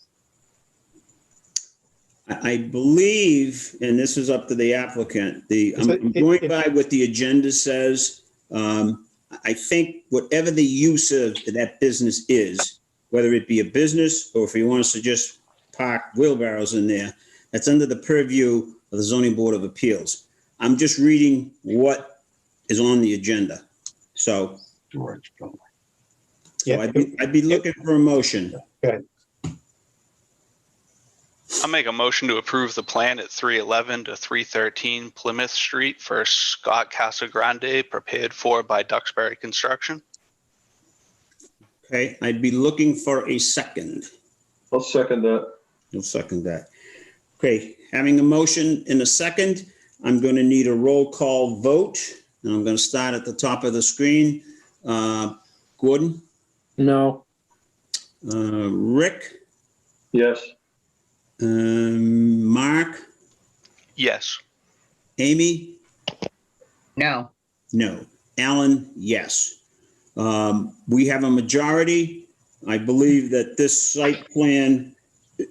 I believe, and this is up to the applicant, I'm going by what the agenda says. I think whatever the use of that business is, whether it be a business or if he wants to just park wheelbarrows in there, that's under the purview of the zoning board of appeals. I'm just reading what is on the agenda. So Yeah. I'd be looking for a motion. I'll make a motion to approve the plan at 311 to 313 Plymouth Street for Scott Casagrande, prepared for by Duxbury Construction. Okay, I'd be looking for a second. I'll second that. You'll second that. Okay, having a motion in a second, I'm going to need a roll call vote. And I'm going to start at the top of the screen. Gordon? No. Rick? Yes. Mark? Yes. Amy? No. No. Alan? Yes. We have a majority. I believe that this site plan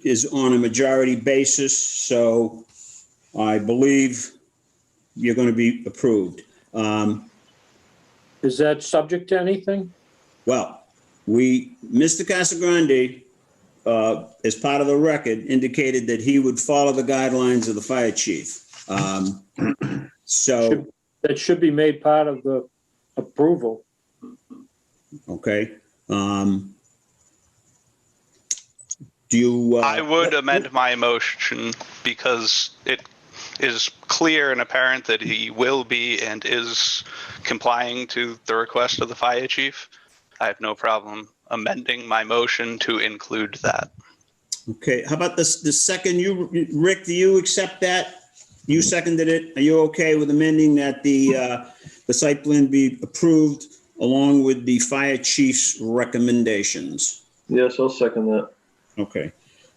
is on a majority basis, so I believe you're going to be approved. Is that subject to anything? Well, Mr. Casagrande, as part of the record, indicated that he would follow the guidelines of the fire chief. So, That should be made part of the approval. okay. Do you? I would amend my motion because it is clear and apparent that he will be and is complying to the request of the fire chief. I have no problem amending my motion to include that. Okay, how about the second, Rick, do you accept that? You seconded it. Are you okay with amending that the site plan be approved along with the fire chief's recommendations? Yes, I'll second that. Okay.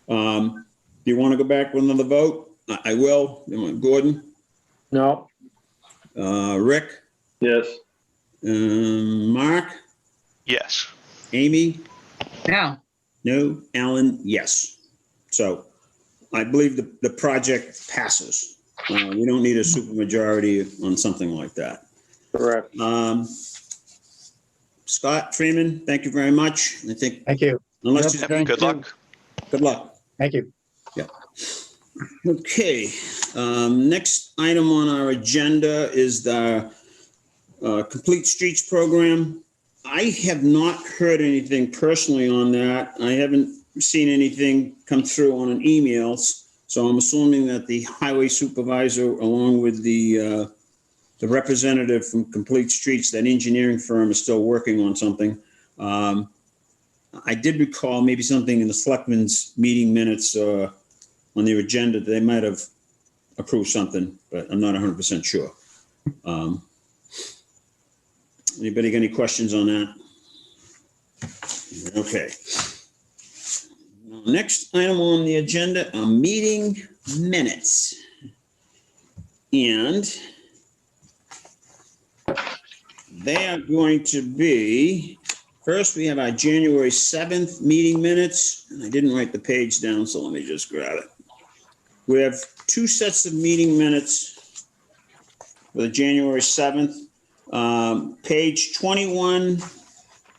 Do you want to go back with another vote? I will. Gordon? No. Rick? Yes. Mark? Yes. Amy? No. No. Alan? Yes. So I believe the project passes. We don't need a supermajority on something like that. Correct. Scott Freeman, thank you very much. I think Thank you. unless Yep, you, good luck. good luck. Thank you. Okay, next item on our agenda is the Complete Streets Program. I have not heard anything personally on that. I haven't seen anything come through on an emails, so I'm assuming that the highway supervisor, along with the representative from Complete Streets, that engineering firm, is still working on something. I did recall maybe something in the selectmen's meeting minutes on their agenda. They might have approved something, but I'm not 100% sure. Anybody got any questions on that? Okay. Next item on the agenda are meeting minutes. And they are going to be, first we have our January 7th meeting minutes. And I didn't write the page down, so let me just grab it. We have two sets of meeting minutes for the January 7th. Page 21,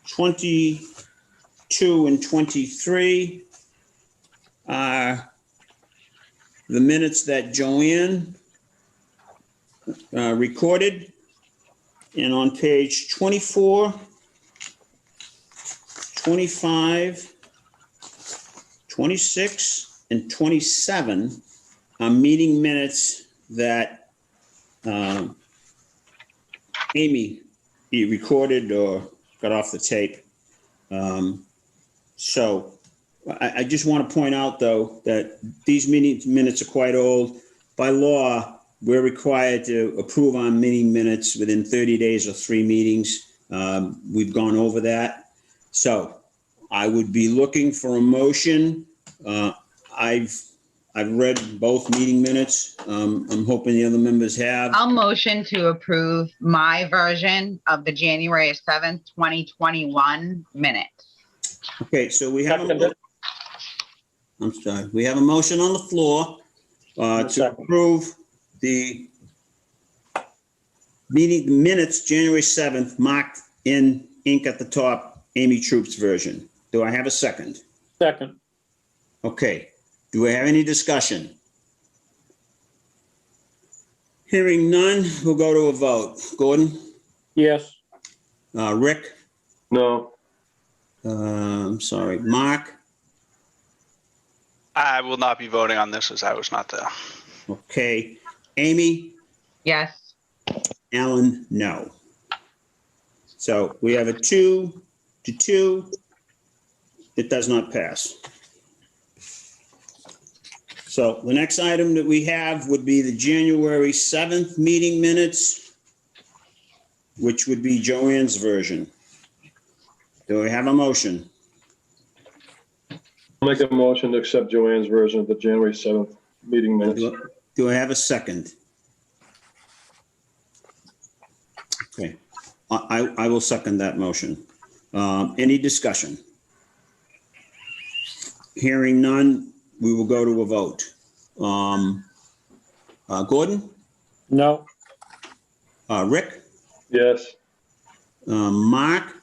22, and 23 are the minutes that Joanne recorded. And on page 24, 25, 26, and 27 are meeting minutes that Amy, you recorded or got off the tape. So I just want to point out, though, that these meeting minutes are quite old. By law, we're required to approve our meeting minutes within 30 days or 3 meetings. We've gone over that. So I would be looking for a motion. I've read both meeting minutes. I'm hoping the other members have. I'll motion to approve my version of the January 7th, 2021 minutes. Okay, so we have Seconded. I'm sorry, we have a motion on the floor to Second. approve the meeting minutes, January 7th, marked in ink at the top, Amy Troop's version. Do I have a second? Second. Okay, do we have any discussion? Hearing none, we'll go to a vote. Gordon? Yes. Rick? No, I'm sorry, Mark? I will not be voting on this as I was not there. Okay, Amy? Yes. Alan, no. So we have a 2-2. It does not pass. So the next item that we have would be the January 7th meeting minutes, which would be Joanne's version. Do we have a motion? I'll make a motion to accept Joanne's version of the January 7th meeting minutes. Do I have a second? Okay, I will second that motion. Any discussion? Hearing none, we will go to a vote. Gordon? No. Rick? Yes, Mark?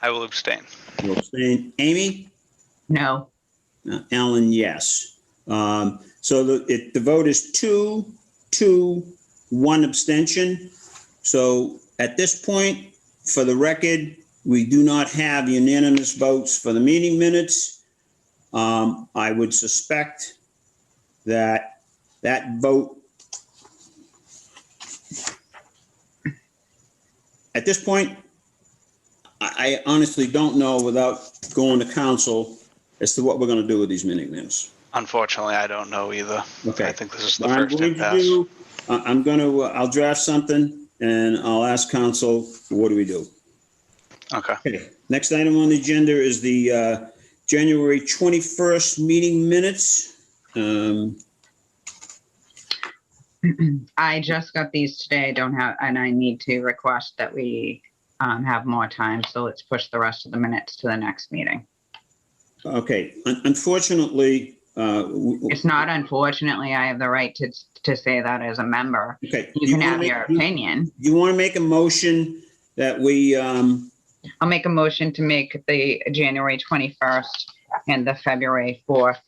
I will abstain. You'll abstain. Amy? No. Alan, yes. So the vote is 2-2, 1 abstention. So at this point, for the record, we do not have unanimous votes for the meeting minutes. I would suspect that vote, at this point, I honestly don't know without going to council as to what we're going to do with these meeting minutes. Unfortunately, I don't know either. Okay. I think this is the What I'm first going to impasse. do, I'll draft something and I'll ask council, what do we do? Okay. Okay, next item on the agenda is the January 21st meeting minutes. I just got these today, and I need to request that we have more time, so let's push the rest of the minutes to the next meeting. Okay, unfortunately, It's not unfortunately, I have the right to say that as a member. okay. You can have your opinion. You want to make a motion that we, I'll make a motion to make the January 21st and the February 4th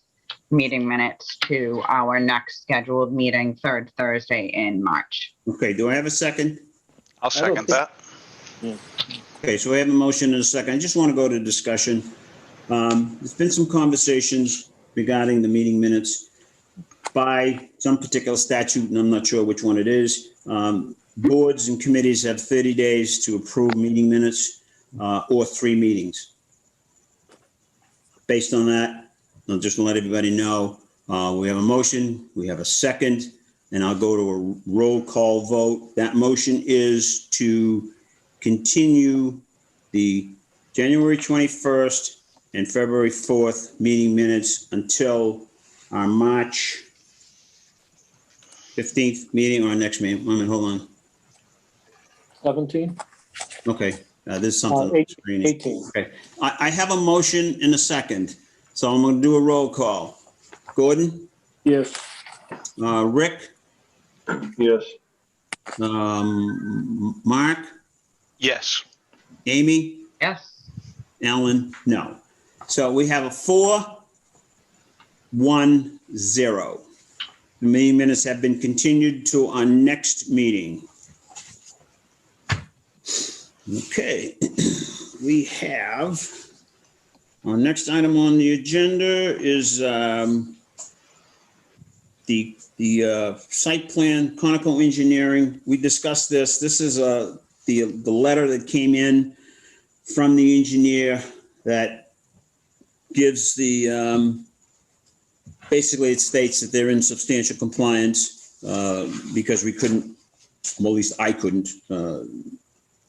meeting minutes to our next scheduled meeting, third Thursday in March. okay, do I have a second? I'll second that. Okay, so we have a motion and a second. I just want to go to discussion. There's been some conversations regarding the meeting minutes by some particular statute, and I'm not sure which one it is. Boards and committees have 30 days to approve meeting minutes or 3 meetings. Based on that, I'll just let everybody know, we have a motion, we have a second, and I'll go to a roll call vote. That motion is to continue the January 21st and February 4th meeting minutes until our March 15th meeting or our next meeting. Wait a minute, hold on. 17? Okay, there's something. 18. Okay, I have a motion and a second, so I'm going to do a roll call. Gordon, Yes. Rick, yes, Mark, Yes. Amy, Yes. Alan, no. So we have a 4-1-0. The meeting minutes have been continued to our next meeting. Okay, we have, our next item on the agenda is the the site plan, Conoco Engineering, we discussed this. This is the letter that came in from the engineer that gives the, basically it states that they're in substantial compliance because we couldn't, well, at least I couldn't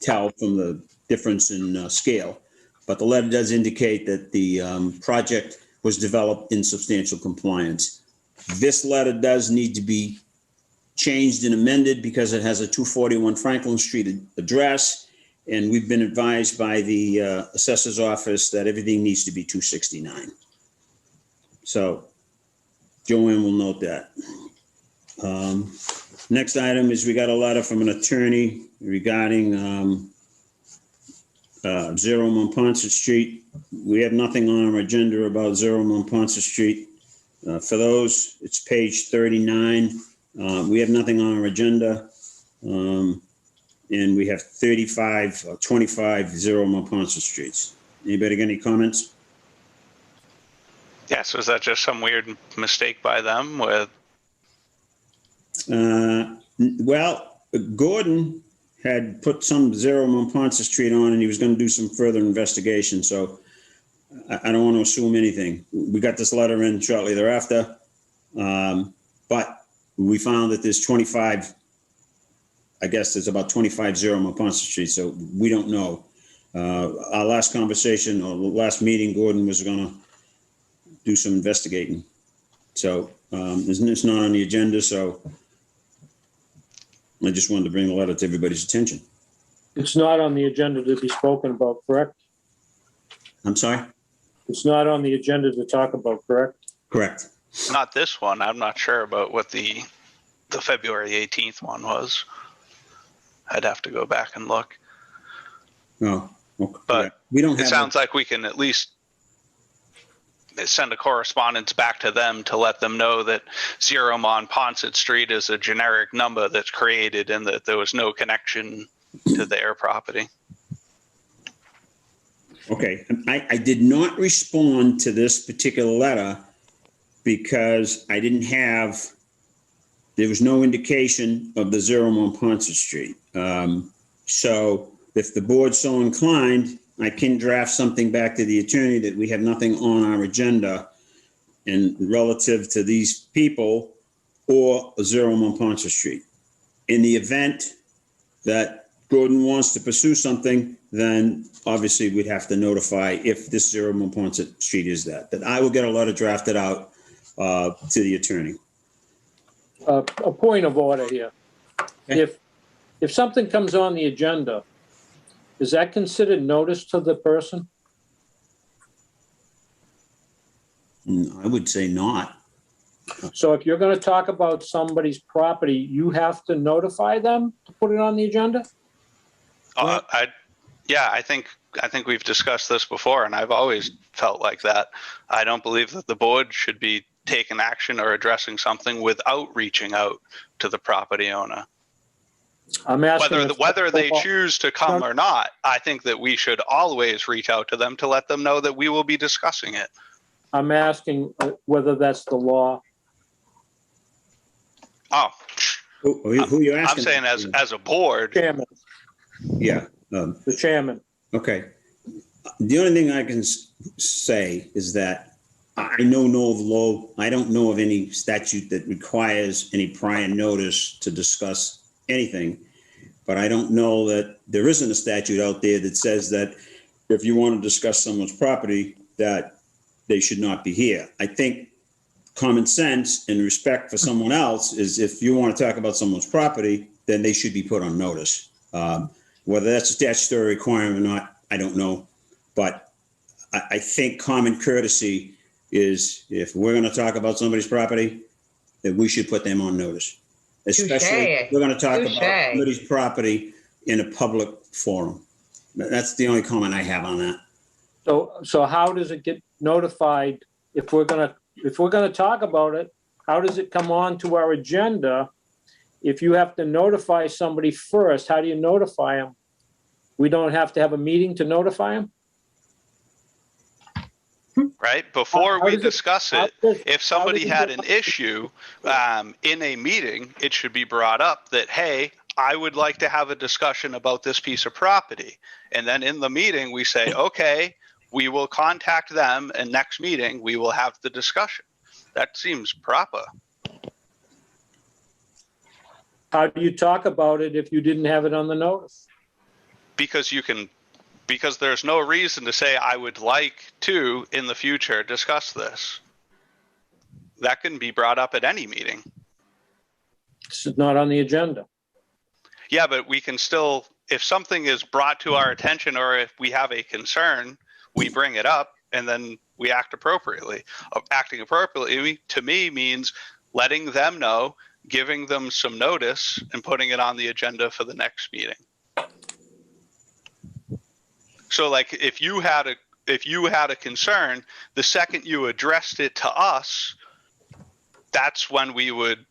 tell from the difference in scale. But the letter does indicate that the project was developed in substantial compliance. This letter does need to be changed and amended because it has a 241 Franklin Street address. And we've been advised by the assessor's office that everything needs to be 269. So Joanne will note that. Next item is we got a letter from an attorney regarding 0 Montponset Street. We have nothing on our agenda about 0 Montponset Street. For those, it's page 39. We have nothing on our agenda. And we have 35, 25 0 Montponset Streets. Anybody got any comments? Yeah, so is that just some weird mistake by them with? Well, Gordon had put some 0 Montponset Street on and he was going to do some further investigation. So I don't want to assume anything. We got this letter in shortly thereafter. But we found that there's 25, I guess there's about 25 0 Montponset Street. So we don't know. Our last conversation or last meeting, Gordon was going to do some investigating. So it's not on the agenda. So I just wanted to bring the letter to everybody's attention. It's not on the agenda to be spoken about, correct? I'm sorry? It's not on the agenda to talk about, correct? Correct. Not this one. I'm not sure about what the February 18th one was. I'd have to go back and look. No. Okay. But yeah. We don't have it sounds like we can at least send a correspondence back to them to let them know that 0 Montponset Street is a generic number that's created and that there was no connection to their property. Okay. I did not respond to this particular letter because I didn't have, there was no indication of the 0 Montponset Street. So if the board's so inclined, I can draft something back to the attorney that we have nothing on our agenda and relative to these people or 0 Montponset Street. In the event that Gordon wants to pursue something, then obviously we'd have to notify if this 0 Montponset Street is that. But I will get a letter drafted out to the attorney. A point of order here. Okay. If something comes on the agenda, is that considered notice to the person? I would say not. So if you're going to talk about somebody's property, you have to notify them to put it on the agenda? I think we've discussed this before, and I've always felt like that. I don't believe that the board should be taking action or addressing something without reaching out to the property owner. I'm asking Whether they choose to come or not, I think that we should always reach out to them to let them know that we will be discussing it. I'm asking whether that's the law. Oh, Who you asking? I'm saying as a board. Chairman, Yeah. the chairman. Okay. The only thing I can say is that I don't know of any statute that requires any prior notice to discuss anything, but I don't know that there isn't a statute out there that says that if you want to discuss someone's property, that they should not be here. I think common sense and respect for someone else is if you want to talk about someone's property, then they should be put on notice. Whether that's a statutory requirement or not, I don't know. But I think common courtesy is if we're going to talk about somebody's property, that we should put them on notice. Especially if we're going to talk about somebody's property in a public forum. That's the only comment I have on that. So how does it get notified if we're gonna talk about it? How does it come on to our agenda? If you have to notify somebody first, how do you notify them? We don't have to have a meeting to notify them? right? Before How we does it- discuss how it, does- if how somebody does it had get- an issue in a meeting, it should be brought up that, hey, I would like to have a discussion about this piece of property. And then in the meeting, we say, okay, we will contact them, and next meeting, we will have the discussion. That seems proper. How do you talk about it if you didn't have it on the notice? Because there's no reason to say I would like to, in the future, discuss this. That can be brought up at any meeting. It's not on the agenda. Yeah, but we can still, if something is brought to our attention or if we have a concern, we bring it up and then we act appropriately. Acting appropriately, to me, means letting them know, giving them some notice, and putting it on the agenda for the next meeting. So like if you had a concern, the second you addressed it to us, that's when we would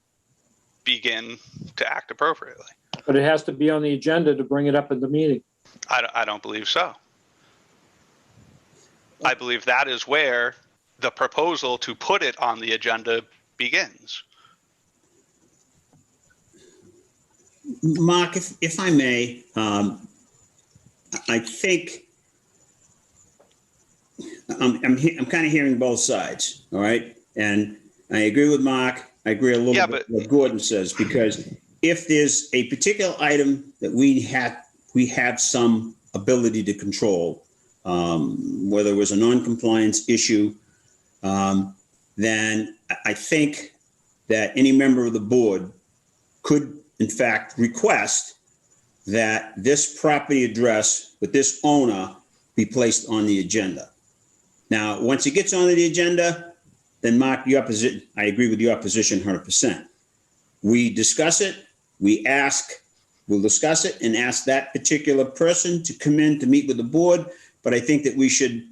begin to act appropriately. But it has to be on the agenda to bring it up at the meeting. I don't believe so. I believe that is where the proposal to put it on the agenda begins. Mark, if I may, I think I'm kind of hearing both sides, all right? And I agree with Mark. I agree a little bit with what Gordon says, because if there's a particular item that we have some ability to control, whether it was a non-compliance issue, then I think that any member of the board could, in fact, request that this property address with this owner be placed on the agenda. Now, once it gets on the agenda, then Mark, I agree with your position 100%. We discuss it, we'll discuss it and ask that particular person to come in to meet with the board. But I think that we should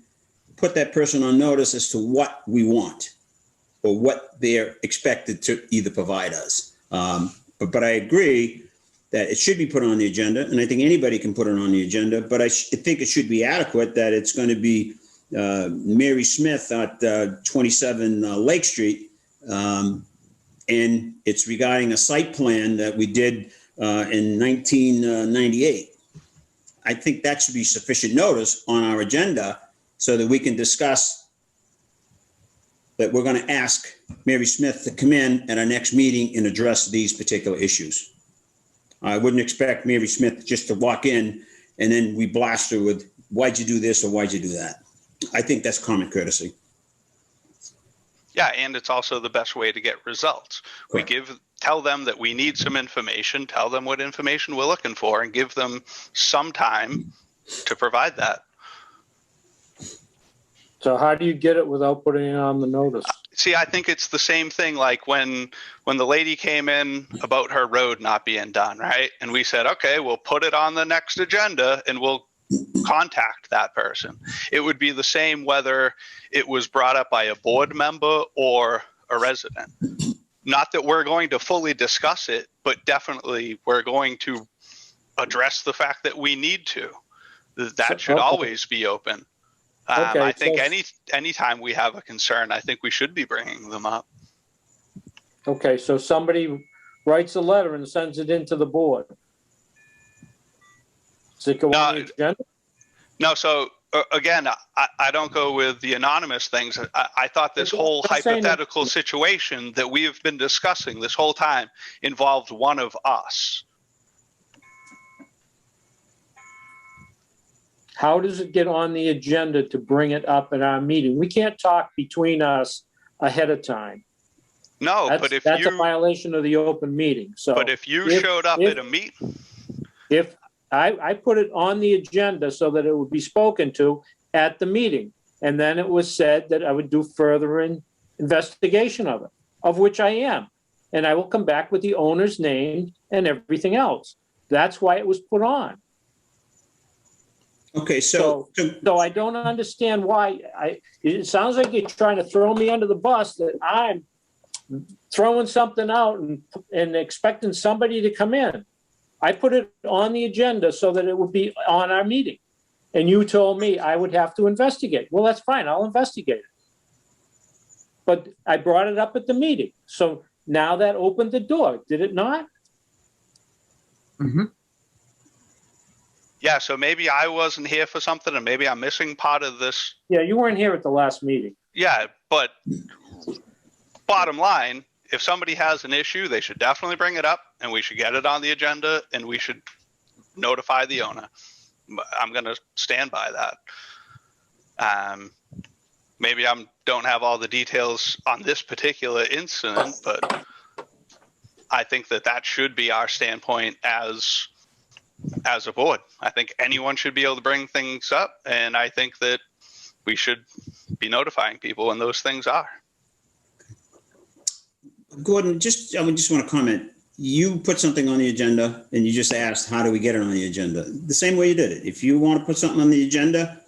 put that person on notice as to what we want or what they're expected to either provide us. But I agree that it should be put on the agenda, and I think anybody can put it on the agenda, but I think it should be adequate that it's going to be Mary Smith at 27 Lake Street, and it's regarding a site plan that we did in 1998. I think that should be sufficient notice on our agenda so that we can discuss that we're going to ask Mary Smith to come in at our next meeting and address these particular issues. I wouldn't expect Mary Smith just to walk in and then we blast her with, why'd you do this or why'd you do that? I think that's common courtesy. Yeah, and it's also the best way to get results. Correct. We tell them that we need some information, tell them what information we're looking for, and give them some time to provide that. So how do you get it without putting it on the notice? See, I think it's the same thing like when the lady came in about her road not being done, right? And we said, okay, we'll put it on the next agenda and we'll contact that person. It would be the same whether it was brought up by a board member or a resident. Not that we're going to fully discuss it, but definitely we're going to address the fact that we need to. That should always be open. Okay, I think so- anytime we have a concern, I think we should be bringing them up. Okay, so somebody writes a letter and sends it into the board. Does it go on the agenda? No, so again, I don't go with the anonymous things. I thought this whole I'm saying that- hypothetical situation that we have been discussing this whole time involved one of us. How does it get on the agenda to bring it up at our meeting? We can't talk between us ahead of time. No, That's, but if that's a you violation of the open meeting. So but if you if- showed up if- at a meeting, if I put it on the agenda so that it would be spoken to at the meeting, and then it was said that I would do further investigation of it, of which I am. And I will come back with the owner's name and everything else. That's why it was put on. Okay, so So I don't understand why it sounds like you're trying to throw me under the bus, that I'm throwing something out and expecting somebody to come in. I put it on the agenda so that it would be on our meeting. And you told me I would have to investigate. Well, that's fine, I'll investigate it. But I brought it up at the meeting. So now that opened the door, did it not? Yeah, so maybe I wasn't here for something and maybe I'm missing part of this. Yeah, you weren't here at the last meeting. Yeah, but bottom line, if somebody has an issue, they should definitely bring it up and we should get it on the agenda and we should notify the owner. I'm going to stand by that. Maybe I don't have all the details on this particular incident, but I think that should be our standpoint as a board. I think anyone should be able to bring things up, and I think that we should be notifying people when those things are. Gordon, I just want to comment. You put something on the agenda and you just asked, how do we get it on the agenda? The same way you did it. If you want to put something on the agenda,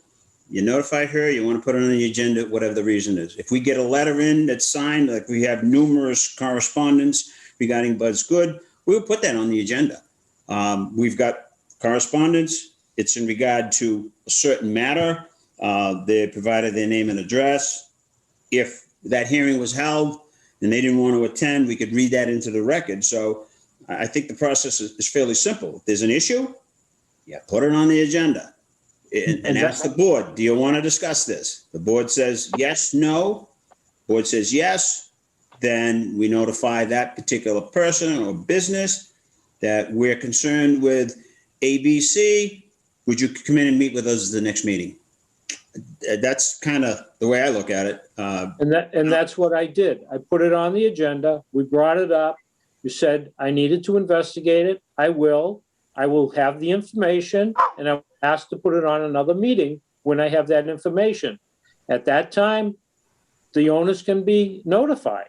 you notify her, you want to put it on the agenda, whatever the reason is. If we get a letter in that's signed, like we have numerous correspondence regarding Bud's Good, we'll put that on the agenda. We've got correspondence. It's in regard to a certain matter. They provided their name and address. If that hearing was held and they didn't want to attend, we could read that into the record. So I think the process is fairly simple. If there's an issue, yeah, put it on the agenda and ask the board, do you want to discuss this? The board says yes, no. Board says yes. Then we notify that particular person or business that we're concerned with ABC. Would you come in and meet with us at the next meeting? That's kind of the way I look at it. And that's what I did. I put it on the agenda. We brought it up. You said I needed to investigate it. I will have the information, and I asked to put it on another meeting when I have that information. At that time, the owners can be notified.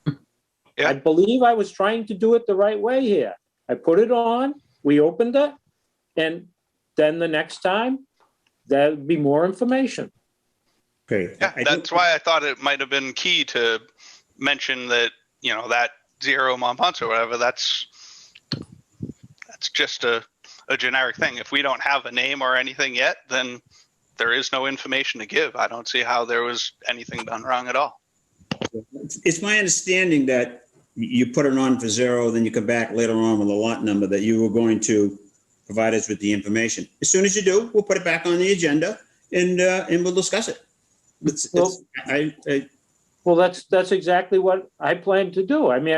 Yeah. I believe I was trying to do it the right way here. I put it on, we opened it, and then the next time, there'll be more information. Okay. Yeah, that's why I thought it might have been key to mention that, that 0 Monponce or whatever, that's just a generic thing. If we don't have a name or anything yet, then there is no information to give. I don't see how there was anything done wrong at all. It's my understanding that you put it on for 0, then you come back later on with a lot number that you were going to provide us with the information. As soon as you do, we'll put it back on the agenda and we'll discuss it. Well, that's exactly what I planned to do. I mean,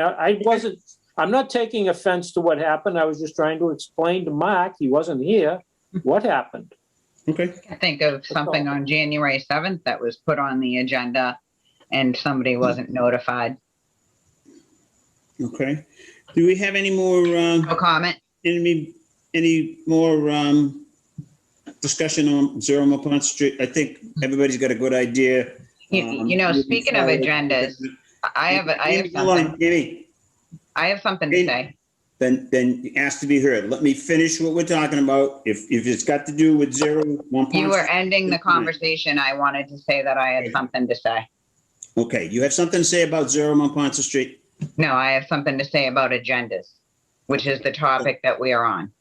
I'm not taking offense to what happened. I was just trying to explain to Mark, he wasn't here, what happened. Okay. I think of something on January 7th that was put on the agenda and somebody wasn't notified. Okay. Do we have any more? No comment. Any more discussion on 0 Monponce Street? I think everybody's got a good idea. Speaking of agendas, I have something. Amy, I have something to say. Then ask to be heard. Let me finish what we're talking about. If it's got to do with 0 Monponce. You were ending the conversation. I wanted to say that I had something to say. Okay, you have something to say about 0 Monponce Street? No, I have something to say about agendas, which is the topic that we are on.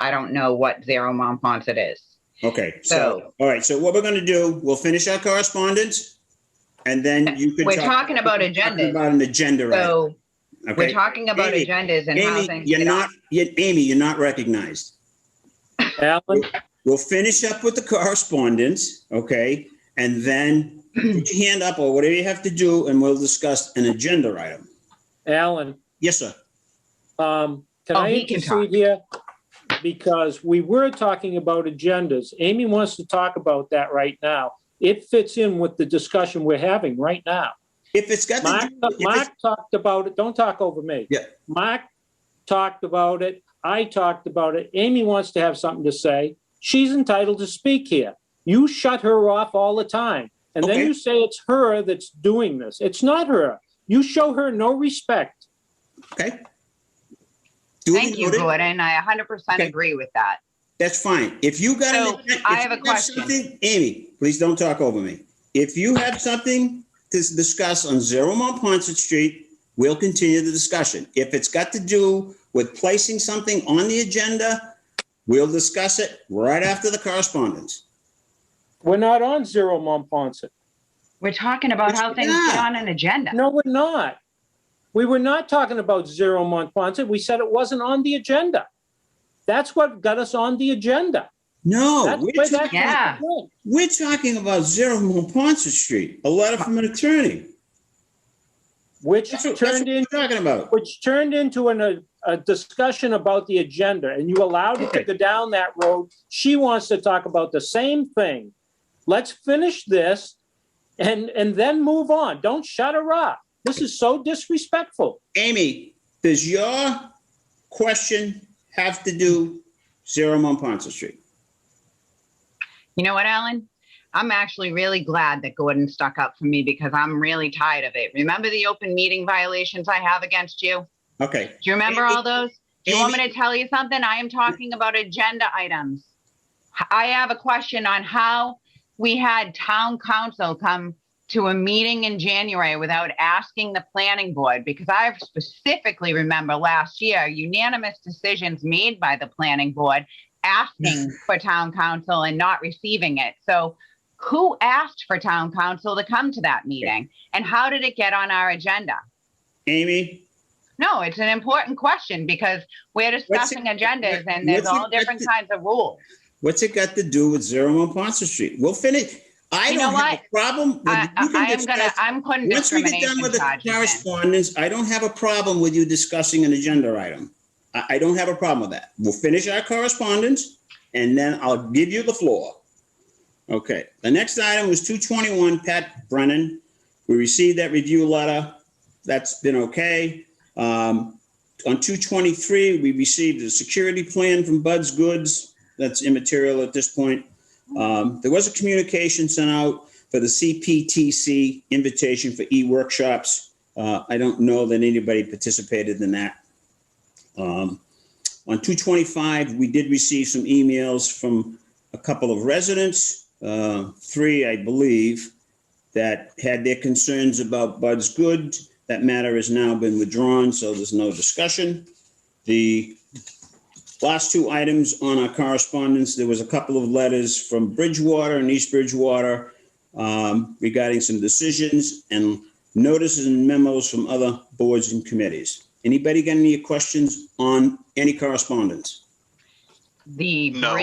I don't know what 0 Monponce it is. Okay, so all right. So what we're going to do, we'll finish our correspondence, and then you could. We're talking about agendas. About an agenda, right? So okay. we're talking about agendas and how things. Amy, you're not recognized. Alan? We'll finish up with the correspondence, okay, and then put your hand up or whatever you have to do, and we'll discuss an agenda item. Alan? Yes, sir. Can I intercede here? Because we were talking about agendas. Amy wants to talk about that right now. It fits in with the discussion we're having right now. If it's got Mark talked about it. Don't talk over me. Yeah. Mark talked about it. I talked about it. Amy wants to have something to say. She's entitled to speak here. You shut her off all the time. And then you say it's her that's doing this. It's not her. You show her no respect. Okay. Thank you, Gordon. I 100% agree with that. That's fine. If you got I have a question. Amy, please don't talk over me. If you have something to discuss on 0 Monponce Street, we'll continue the discussion. If it's got to do with placing something on the agenda, We'll discuss it right after the correspondence. We're not on Zero Monpont. We're talking about how things get on an agenda. No, we're not. We were not talking about Zero Monpont. We said it wasn't on the agenda. That's what got us on the agenda. No, That's we're where that talking, Yeah. we're talking about 0 Monpont Street, a letter from an attorney. Which That's what turned we're talking about. into a discussion about the agenda, and you allowed it to go down that road. She wants to talk about the same thing. Let's finish this and then move on. Don't shut her up. This is so disrespectful. Amy, does your question have to do 0 Monpont Street? You know what, Alan? I'm actually really glad that Gordon stuck up for me because I'm really tired of it. Remember the open meeting violations I have against you? Okay. Do you remember Amy, all those? Do you want me to tell you something? I am talking about agenda items. I have a question on how we had town council come to a meeting in January without asking the planning board, because I specifically remember last year unanimous decisions made by the planning board asking for town council and not receiving it. So who asked for town council to come to that meeting, and how did it get on our agenda? Amy? No, it's an important question because we're discussing agendas and there's all different kinds of rules. What's it got to do with 0 Monpont Street? We'll finish. I You don't know have a problem. With, I'm putting once we get done with the correspondence, I don't have a problem with you discussing an agenda item. I don't have a problem with that. We'll finish our correspondence and then I'll give you the floor. Okay. The next item was 221 Pat Brennan. We received that review letter. That's been okay. On 223, we received a security plan from Bud's Goods. That's immaterial at this point. There was a communication sent out for the CPTC invitation for e-workshops. I don't know that anybody participated in that. On 225, we did receive some emails from a couple of residents, 3, I believe, that had their concerns about Bud's Goods. That matter has now been withdrawn, so there's no discussion. The last 2 items on our correspondence, there was a couple of letters from Bridgewater and East Bridgewater regarding some decisions and notices and memos from other boards and committees. Anybody got any questions on any correspondence? The No.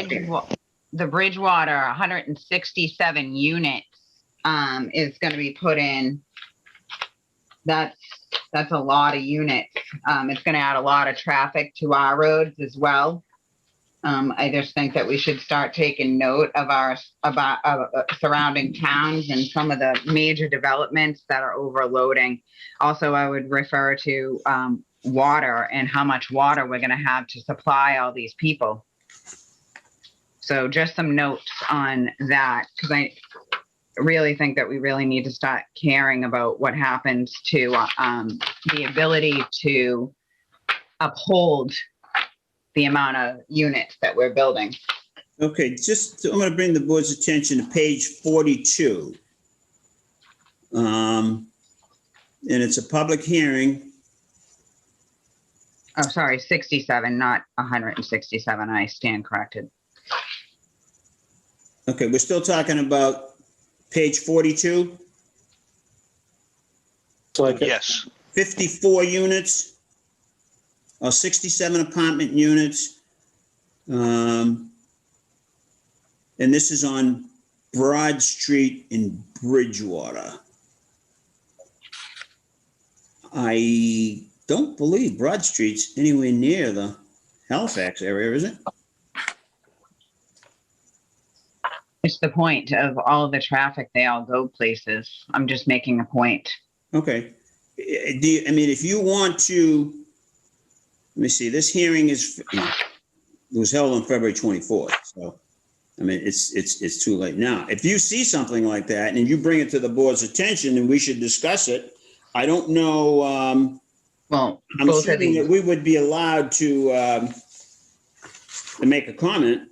Bridgewater 167 units is going to be put in. That's a lot of units. It's going to add a lot of traffic to our roads as well. I just think that we should start taking note of our surrounding towns and some of the major developments that are overloading. Also, I would refer to water and how much water we're going to have to supply all these people. So just some notes on that, because I really think that we really need to start caring about what happens to the ability to uphold the amount of units that we're building. Okay, I'm going to bring the board's attention to page 42. And it's a public hearing. Oh, sorry, 67, not 167. I stand corrected. Okay, we're still talking about page 42, Yes. 54 units, or 67 apartment units. And this is on Broad Street in Bridgewater. I don't believe Broad Street's anywhere near the Halifax area, is it? It's the point of all the traffic. They all go places. I'm just making a point. Okay. If you want to, let me see, this hearing it was held on February 24th. So, it's too late now. If you see something like that and you bring it to the board's attention and we should discuss it, I don't know. Well, I'm both of assuming these. that we would be allowed to make a comment.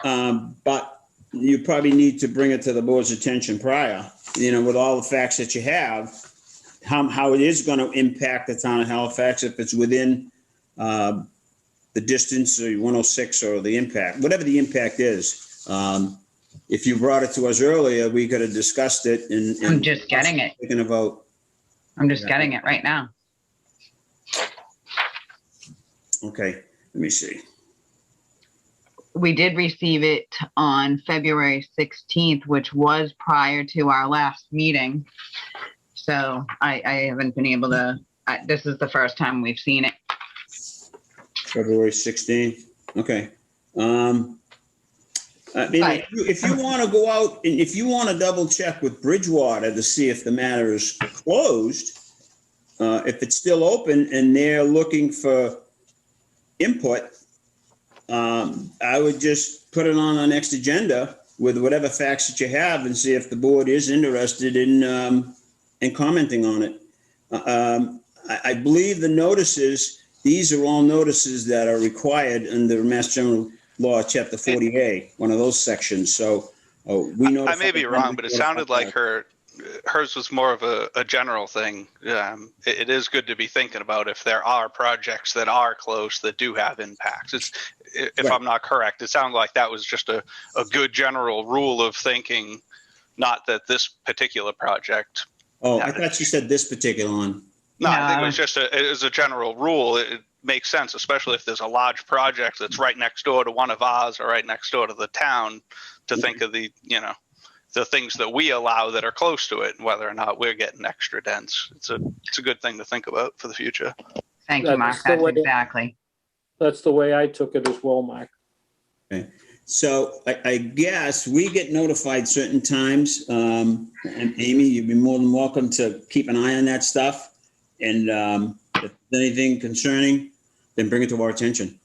But you probably need to bring it to the board's attention prior, with all the facts that you have, how it is going to impact the town of Halifax if it's within the distance or 106 or the impact, whatever the impact is. If you brought it to us earlier, we could have discussed it and. I'm just getting it. Taking a vote. I'm just getting it right now. Okay, let me see. We did receive it on February 16th, which was prior to our last meeting. So I haven't been able to, this is the first time we've seen it. February 16th, okay. I mean, Right. if you want to go out and if you want to double check with Bridgewater to see if the matter is closed, if it's still open and they're looking for input, I would just put it on our next agenda with whatever facts that you have and see if the board is interested in commenting on it. I believe the notices, these are all notices that are required under Mass General Law, Chapter 40A, one of those sections. So we know. I may be wrong, but it sounded like hers was more of a general thing. It is good to be thinking about if there are projects that are close that do have impacts. If Right. I'm not correct, it sounded like that was just a good general rule of thinking, not that this particular project. Oh, I thought you said this particular one. No, I think it No. was just it was a general rule. It makes sense, especially if there's a large project that's right next door to one of ours or right next door to the town, to think of the things that we allow that are close to it and whether or not we're getting extra dense. It's a good thing to think about for the future. Thank you, Mark. That's the That's way- exactly. That's the way I took it as well, Mark. So I guess we get notified certain times. And Amy, you'd be more than welcome to keep an eye on that stuff. And if there's anything concerning, then bring it to our attention.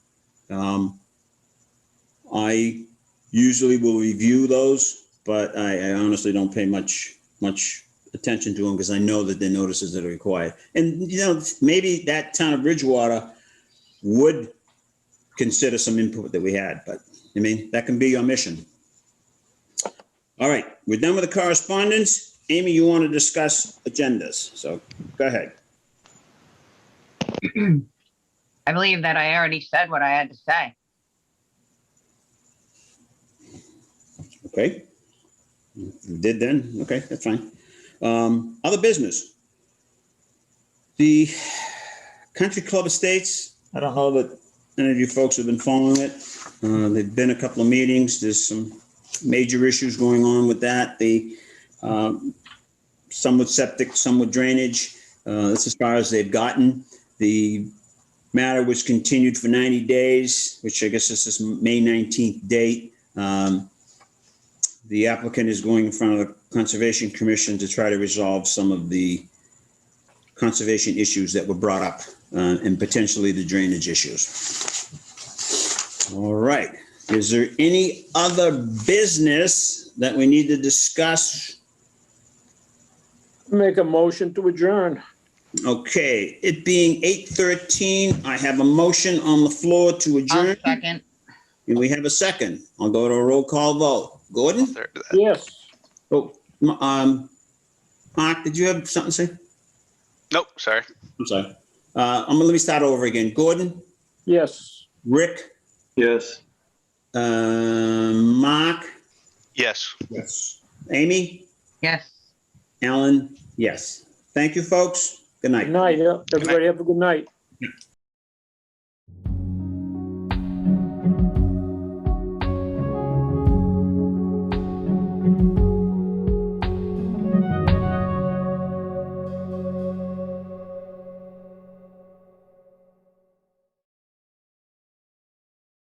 I usually will review those, but I honestly don't pay much attention to them because I know that they're notices that are required. And, maybe that town of Bridgewater would consider some input that we had, but I mean, that can be your mission. All right, we're done with the correspondence. Amy, you want to discuss agendas, so go ahead. I believe that I already said what I had to say. Okay. You did then? Okay, that's fine. Other business. The Country Club Estates, I don't know that any of you folks have been following it. There've been a couple of meetings. There's some major issues going on with that. Some with septic, some with drainage. That's as far as they've gotten. The matter was continued for 90 days, which I guess this is May 19th date. The applicant is going in front of the Conservation Commission to try to resolve some of the conservation issues that were brought up and potentially the drainage issues. All right. Is there any other business that we need to discuss? Make a motion to adjourn. Okay, it being 8:13, I have a motion on the floor to I'll adjourn. second. And we have a second. I'll go to a roll call vote. Gordon? Yes. Oh, Mark, did you have something to say? Nope, sorry. I'm sorry. Let me start over again. Gordon? Yes. Rick? Yes. Mark? Yes. Yes. Amy? Yes. Alan? Yes. Thank you, folks. Good night. Good night. Everybody have a good night.